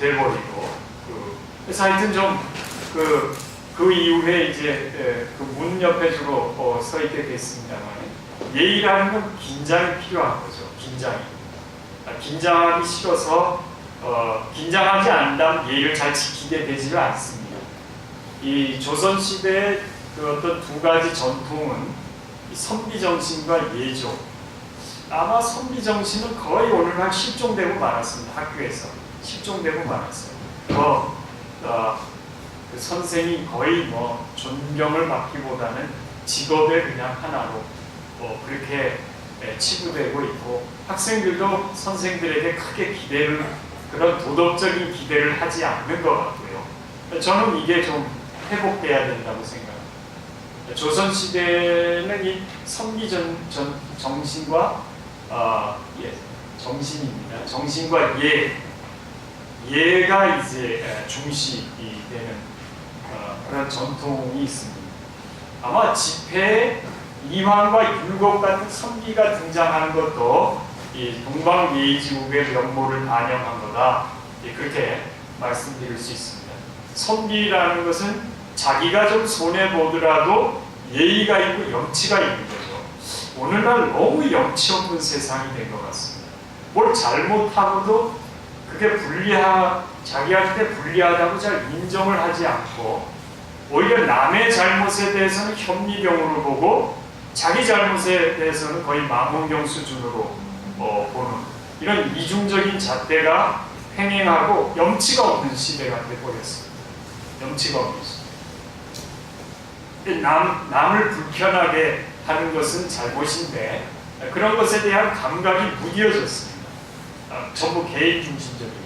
돼버리고 그래서 하여튼 좀 그 이후에 이제 그 문 옆에 주로 서 있게 됐습니다만 예의라는 건 긴장이 필요한 거죠. 긴장하기 싫어서 긴장하지 않는다면 예의를 잘 지키게 되지는 않습니다. 이 조선 시대의 그 어떤 두 가지 전통은 선비 정신과 예조. 아마 선비 정신은 거의 오늘날 실종되고 말았습니다. 학교에서 실종되고 말았어요. 그 선생이 거의 뭐 존경을 받기보다는 직업의 그냥 하나로 그렇게 치부되고 있고 학생들도 선생들에게 크게 그런 도덕적인 기대를 하지 않는 것 같고요. 저는 이게 좀 회복돼야 된다고 생각합니다. 조선시대는 이 선비 정신과 정신입니다. 정신과 예가 이제 중시이 되는 그런 전통이 있습니다. 아마 집회에 이황과 율곡 같은 선비가 등장하는 것도 이 동방예의지국의 면모를 반영한 거다. 그렇게 말씀드릴 수 있습니다. 선비라는 것은 자기가 좀 손해보더라도 예의가 있고 염치가 있는 거죠. 오늘날 너무 염치 없는 세상이 된 것 같습니다. 뭘 잘못하고도 그게 자기한테 불리하다고 잘 인정을 하지 않고 오히려 남의 잘못에 대해서는 현미경으로 보고 자기 잘못에 대해서는 거의 망원경 수준으로 보는 이런 이중적인 잣대가 횡행하고 염치가 없는 시대가 되어버렸습니다. 염치가 없는 시대. 남을 불편하게 하는 것은 잘못인데 그런 것에 대한 감각이 무뎌졌습니다. 전부 개인 중심적이고요.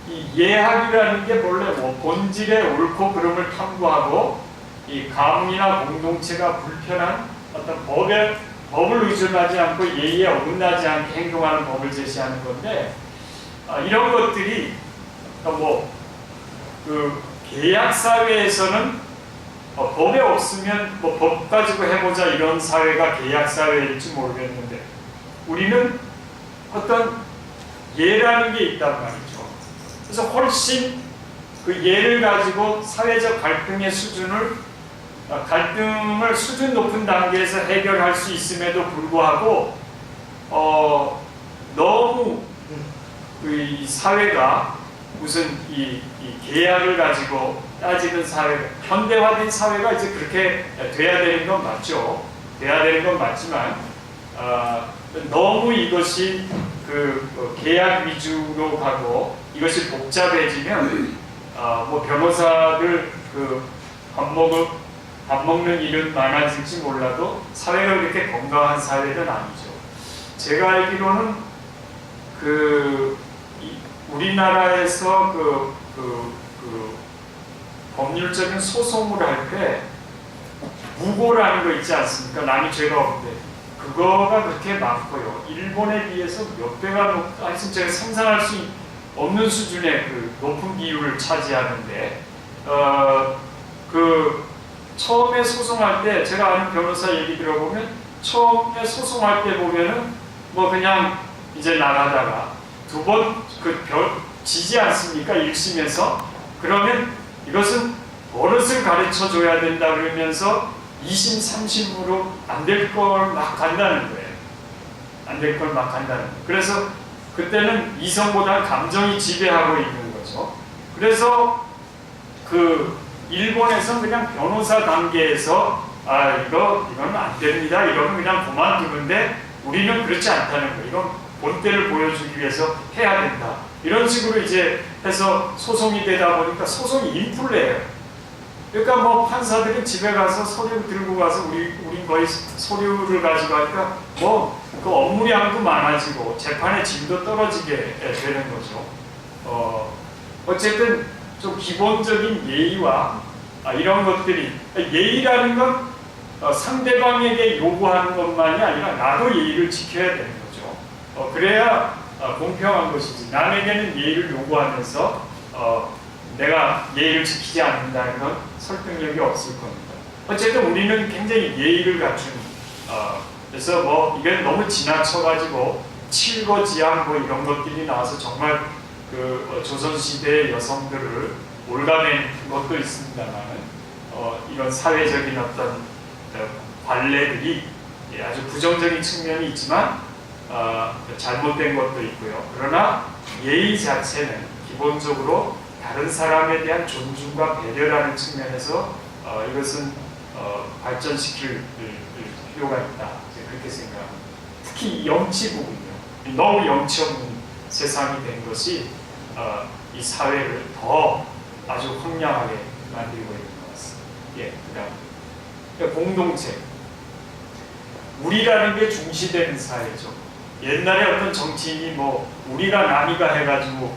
이 예학이라는 게 본래 본질의 옳고 그름을 탐구하고 이 가문이나 공동체가 불편한 어떤 법을 의존하지 않고 예의에 어긋나지 않게 행동하는 법을 제시하는 건데 이런 것들이 그 계약 사회에서는 법에 없으면 법 가지고 해보자 이런 사회가 계약 사회일지 모르겠는데 우리는 어떤 예라는 게 있단 말이죠. 그래서 훨씬 그 예를 가지고 사회적 갈등의 갈등을 수준 높은 단계에서 해결할 수 있음에도 불구하고 너무 이 사회가 무슨 이 계약을 가지고 따지는 사회, 현대화된 사회가 이제 그렇게 돼야 되는 건 맞죠. 돼야 되는 건 맞지만 너무 이것이 계약 위주로 가고 이것이 복잡해지면 뭐 변호사들 밥 먹는 일은 많아질지 몰라도 사회가 그렇게 건강한 사회는 아니죠. 제가 알기로는 우리나라에서 법률적인 소송을 할 때 무고라는 거 있지 않습니까? 남이 죄가 없는데 그거가 그렇게 많고요. 일본에 비해서 몇 배가 하여튼 제가 상상할 수 없는 수준의 높은 비율을 차지하는데 처음에 소송할 때 제가 아는 변호사 얘기 들어보면 처음에 소송할 때 보면은 뭐 그냥 이제 나가다가 두 번 지지 않습니까? 1심에서 그러면 이것은 버릇을 가르쳐 줘야 된다 그러면서 2심, 3심으로 안 될 걸 막 간다는 거예요. 안 될 걸 막 간다는 거예요. 그래서 그때는 이성보다 감정이 지배하고 있는 거죠. 그래서 일본에서 그냥 변호사 단계에서 이건 안 됩니다. 이러면 그냥 그만두는데 우리는 그렇지 않다는 거예요. 이건 본때를 보여주기 위해서 해야 된다. 이런 식으로 이제 해서 소송이 되다 보니까 소송이 인플레예요. 그러니까 뭐 판사들은 집에 가서 서류 들고 가서 우린 거의 서류를 가지고 하니까 뭐 그 업무량도 많아지고 재판의 질도 떨어지게 되는 거죠. 어쨌든 좀 기본적인 예의와 이런 것들이 예의라는 건 상대방에게 요구하는 것만이 아니라 나도 예의를 지켜야 되는 거죠. 그래야 공평한 것이지. 남에게는 예의를 요구하면서 내가 예의를 지키지 않는다는 건 설득력이 없을 겁니다. 어쨌든 우리는 굉장히 예의를 갖춘 그래서 뭐 이게 너무 지나쳐가지고 칠거지양 뭐 이런 것들이 나와서 정말 조선시대의 여성들을 올가맨 것도 있습니다만 이런 사회적인 어떤 관례들이 아주 부정적인 측면이 있지만 잘못된 것도 있고요. 그러나 예의 자체는 기본적으로 다른 사람에 대한 존중과 배려라는 측면에서 이것은 발전시킬 필요가 있다. 그렇게 생각합니다. 특히 영치 부분이요. 너무 영치 없는 세상이 된 것이 이 사회를 더 아주 황량하게 만들고 있는 것 같습니다. 그다음 공동체. 우리라는 게 중시되는 사회죠. 옛날에 어떤 정치인이 뭐 우리가 남이가 해가지고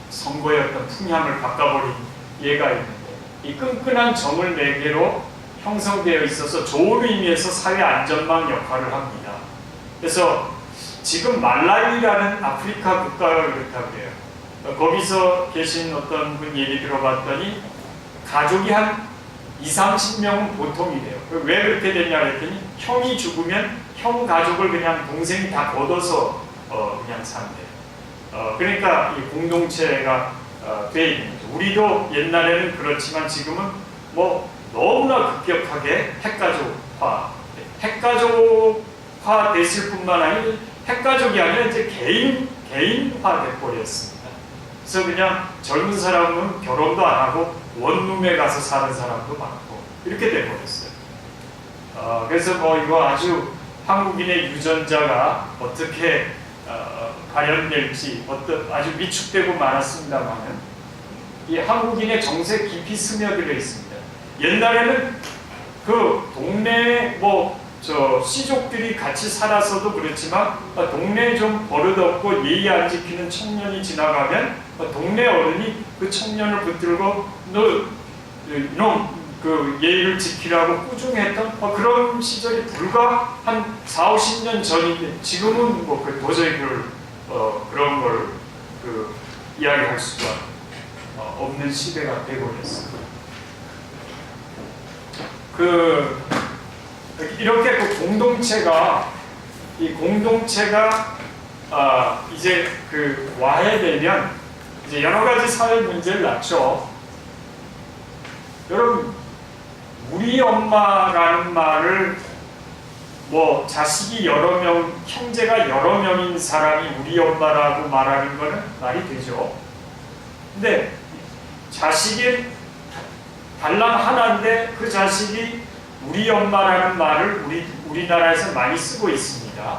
선거의 어떤 풍향을 바꿔버린 예가 있는데 이 끈끈한 정을 매개로 형성되어 있어서 좋은 의미에서 사회 안전망 역할을 합니다. 그래서 지금 말라위라는 아프리카 국가가 그렇다고 해요. 거기서 계신 어떤 분 얘기 들어봤더니 가족이 한 20-30명은 보통이래요. 왜 그렇게 되냐 그랬더니 형이 죽으면 형 가족을 그냥 동생이 다 걷어서 그냥 산대요. 그러니까 이 공동체가 돼 있는 거죠. 우리도 옛날에는 그렇지만 지금은 뭐 너무나 급격하게 핵가족화 됐을 뿐만 아니라 핵가족이 아니라 이제 개인화 돼버렸습니다. 그래서 그냥 젊은 사람은 결혼도 안 하고 원룸에 가서 사는 사람도 많고 이렇게 돼버렸어요. 그래서 뭐 이거 아주 한국인의 유전자가 어떻게 발현될지 아주 위축되고 많았습니다만은 이 한국인의 정세 깊이 스며들어 있습니다. 옛날에는 동네에 시족들이 같이 살아서도 그렇지만 동네에 좀 버릇없고 예의 안 지키는 청년이 지나가면 동네 어른이 그 청년을 붙들고 너 예의를 지키라고 꾸중했던 그런 시절이 불과 한 40-50년 전인데 지금은 도저히 그런 걸 이야기할 수가 없는 시대가 되어버렸습니다. 이렇게 공동체가 이제 와해되면 이제 여러 가지 사회 문제를 낳죠. 여러분, 우리 엄마라는 말을 뭐 자식이 여러 명, 형제가 여러 명인 사람이 우리 엄마라고 말하는 거는 말이 되죠. 근데 자식이 달랑 하나인데 그 자식이 우리 엄마라는 말을 우리나라에서 많이 쓰고 있습니다.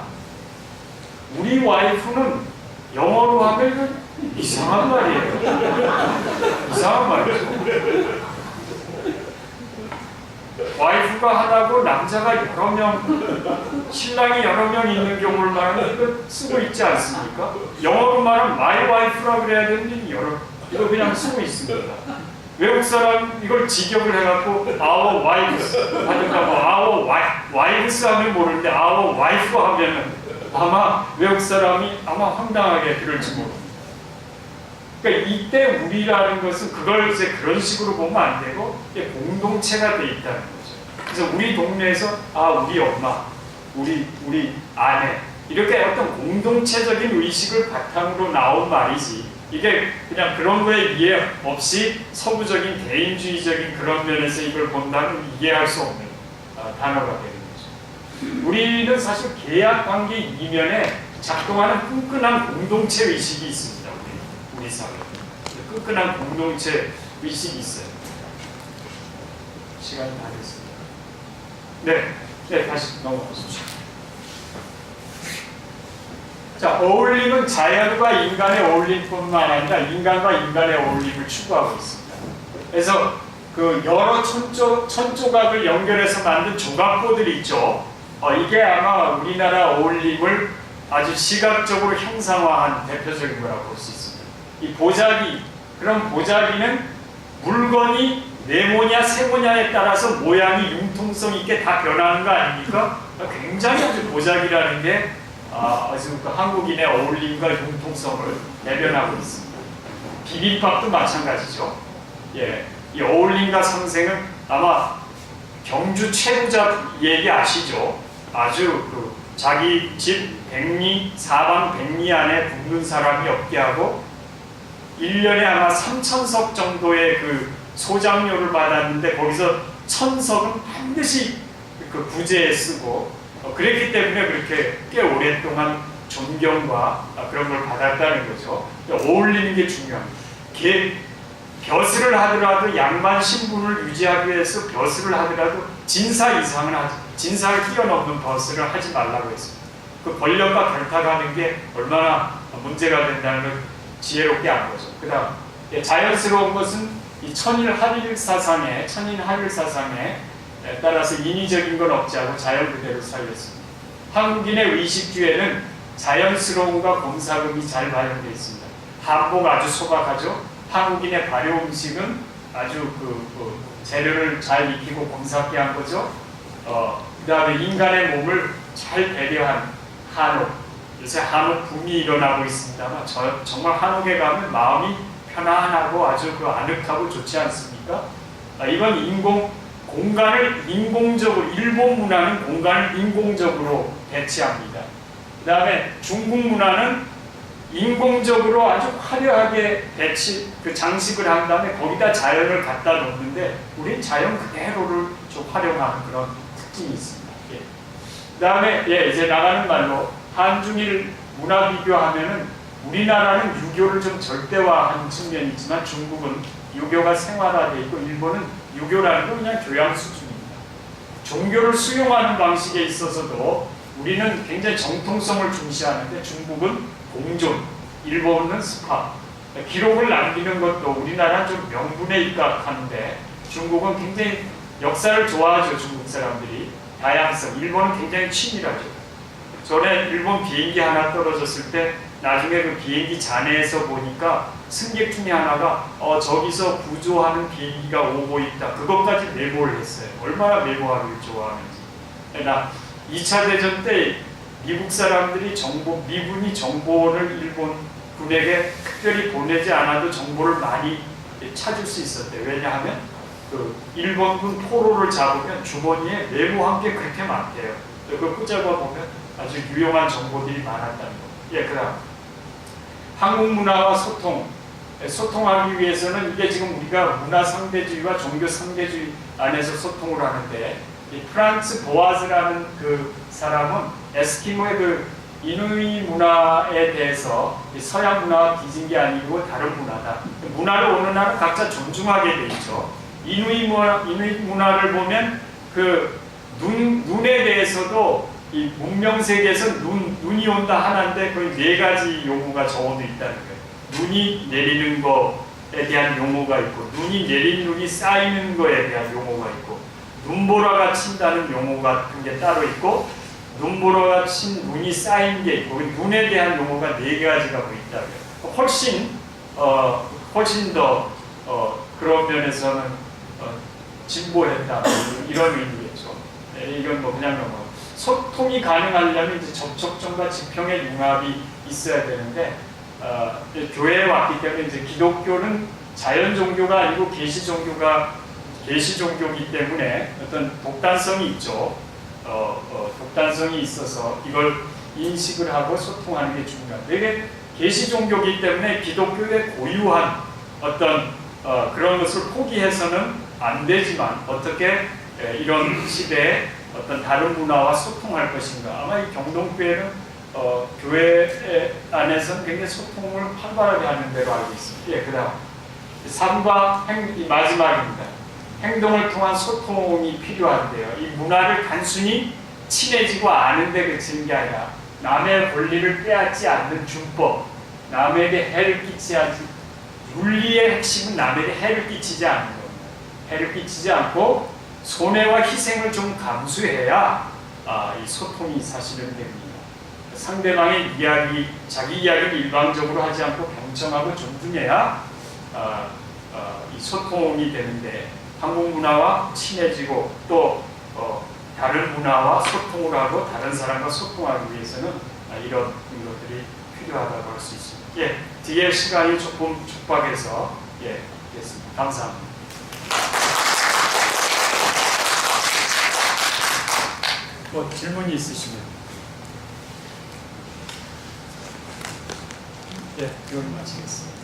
우리 와이프는 영어로 하면 이상한 말이에요. 이상한 말이죠. 와이프가 하나고 남자가 여러 명, 신랑이 여러 명 있는 경우를 말하면 이거 쓰고 있지 않습니까? 영어로 말하면 my wife라 그래야 되는데 이거 그냥 쓰고 있습니다. 외국 사람 이걸 직역을 해갖고 our wives 하든가 뭐 our wives 하면 모르는데 our wife 하면은 아마 외국 사람이 아마 황당하게 들을지 모릅니다. 그러니까 이때 우리라는 것은 그걸 이제 그런 식으로 보면 안 되고 이게 공동체가 돼 있다는 거죠. 그래서 우리 동네에서 우리 엄마, 우리 아내 이렇게 어떤 공동체적인 의식을 바탕으로 나온 말이지 이게 그냥 그런 거에 이해 없이 서구적인 개인주의적인 그런 면에서 이걸 본다면 이해할 수 없는 단어가 되는 거죠. 우리는 사실 계약 관계 이면에 작동하는 끈끈한 공동체 의식이 있습니다. 우리 사회 끈끈한 공동체 의식이 있어요. 시간이 다 됐습니다. 네, 다시 넘어가십시오. 자, 어울림은 자연과 인간의 어울림뿐만 아니라 인간과 인간의 어울림을 추구하고 있습니다. 그래서 그 여러 천조각을 연결해서 만든 조각보들이 있죠. 이게 아마 우리나라 어울림을 아주 시각적으로 형상화한 대표적인 거라고 볼 수 있습니다. 이 보자기, 그럼 보자기는 물건이 네모냐 세모냐에 따라서 모양이 융통성 있게 다 변하는 거 아닙니까? 굉장히 아주 보자기라는 게 아주 그 한국인의 어울림과 융통성을 내변하고 있습니다. 비빔밥도 마찬가지죠. 예, 이 어울림과 상생은 아마 경주 최부자 얘기 아시죠? 아주 그 자기 집 백리, 사방 백리 안에 굶는 사람이 없게 하고 1년에 아마 3,000석 정도의 그 소장료를 받았는데 거기서 1,000석은 반드시 그 부재에 쓰고 그랬기 때문에 그렇게 꽤 오랫동안 존경과 그런 걸 받았다는 거죠. 어울리는 게 중요합니다. 벼슬을 하더라도 양반 신분을 유지하기 위해서 벼슬을 하더라도 진사 이상은 진사를 뛰어넘는 벼슬을 하지 말라고 했습니다. 그 권력과 결탁하는 게 얼마나 문제가 된다는 걸 지혜롭게 안 거죠. 그 다음 자연스러운 것은 이 천인 하릴 사상에 따라서 인위적인 건 없지 않고 자연 그대로 살렸습니다. 한국인의 의식주에는 자연스러움과 곰사금이 잘 반영되어 있습니다. 한복 아주 소박하죠. 한국인의 발효 음식은 아주 그 재료를 잘 익히고 곰삭게 한 거죠. 그 다음에 인간의 몸을 잘 배려한 한옥. 요새 한옥 붐이 일어나고 있습니다만 정말 한옥에 가면 마음이 편안하고 아주 그 아늑하고 좋지 않습니까? 이건 공간을 인공적으로, 일본 문화는 공간을 인공적으로 배치합니다. 그 다음에 중국 문화는 인공적으로 아주 화려하게 장식을 한 다음에 거기다 자연을 갖다 놓는데 우린 자연 그대로를 좀 활용하는 그런 특징이 있습니다. 예. 그 다음에 이제 나가는 말로 한중일 문화 비교하면은 우리나라는 유교를 좀 절대화한 측면이 있지만 중국은 유교가 생활화되어 있고 일본은 유교라는 건 그냥 교양 수준입니다. 종교를 수용하는 방식에 있어서도 우리는 굉장히 정통성을 중시하는데 중국은 공존, 일본은 스파. 기록을 남기는 것도 우리나라는 좀 명분에 입각하는데 중국은 굉장히 역사를 좋아하죠. 중국 사람들이. 다양성. 일본은 굉장히 치밀하죠. 전에 일본 비행기 하나 떨어졌을 때 나중에 그 비행기 잔해에서 보니까 승객 중에 하나가 저기서 구조하는 비행기가 오고 있다. 그것까지 메모를 했어요. 얼마나 메모하기를 좋아하는지. 나 2차 대전 때 미국 사람들이 미군이 정보를 일본군에게 특별히 보내지 않아도 정보를 많이 찾을 수 있었대요. 왜냐하면 그 일본군 포로를 잡으면 주머니에 메모한 게 그렇게 많대요. 그걸 끄잡아 보면 아주 유용한 정보들이 많았다는 거. 그 다음 한국 문화와 소통. 소통하기 위해서는 이게 지금 우리가 문화 상대주의와 종교 상대주의 안에서 소통을 하는데 이 프란츠 보아즈라는 그 사람은 에스키모의 그 이누이 문화에 대해서 이 서양 문화와 뒤진 게 아니고 다른 문화다. 문화를 어느 나라 각자 존중하게 돼 있죠. 이누이 문화를 보면 그 눈에 대해서도 이 문명 세계에서 눈이 온다 하나인데 거의 4가지 용어가 적어져 있다는 거예요. 눈이 내리는 것에 대한 용어가 있고, 내린 눈이 쌓이는 것에 대한 용어가 있고, 눈보라가 친다는 용어 같은 게 따로 있고, 눈보라가 친 눈이 쌓인 게 있고, 눈에 대한 용어가 4가지가 있다고요. 훨씬 더 그런 면에서는 진보했다 이런 의미겠죠. 이건 뭐 그냥 소통이 가능하려면 이제 접촉점과 지평의 융합이 있어야 되는데 교회에 왔기 때문에 이제 기독교는 자연 종교가 아니고 계시 종교이기 때문에 어떤 독단성이 있죠. 독단성이 있어서 이걸 인식을 하고 소통하는 게 중요합니다. 이게 계시 종교이기 때문에 기독교의 고유한 어떤 그런 것을 포기해서는 안 되지만 어떻게 이런 시대에 어떤 다른 문화와 소통할 것인가. 아마 이 경동교회는 교회 안에서는 굉장히 소통을 활발하게 하는 대로 알고 있습니다. 예, 그다음 삶과 마지막입니다. 행동을 통한 소통이 필요한데요. 이 문화를 단순히 친해지고 아는데 그치는 게 아니라 남의 권리를 빼앗지 않는 준법, 남에게 해를 끼치지 않는 윤리의 핵심은 남에게 해를 끼치지 않는 겁니다. 해를 끼치지 않고 손해와 희생을 좀 감수해야 이 소통이 사실은 됩니다. 상대방의 이야기, 자기 이야기를 일방적으로 하지 않고 경청하고 존중해야 이 소통이 되는데 한국 문화와 친해지고 또 다른 문화와 소통을 하고 다른 사람과 소통하기 위해서는 이런 것들이 필요하다고 할 수 있습니다. 예, 뒤에 시간이 조금 촉박해서 됐습니다. 감사합니다. 뭐 질문이 있으시면 이걸 마치겠습니다.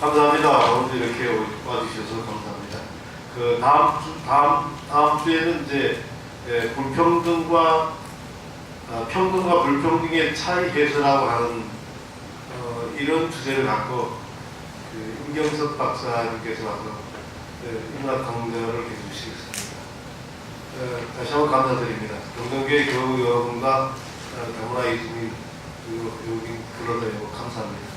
감사합니다. 오늘 이렇게 와주셔서 감사합니다. 그 다음 주에는 이제 불평등과 평등과 불평등의 차이 해소라고 하는 이런 주제를 갖고 그 임경석 박사님께서 와서 인문학 강좌를 해주시겠습니다. 다시 한번 감사드립니다. 경동교회 교우 여러분과 다문화 이주민 교우님 불러드리고 감사합니다.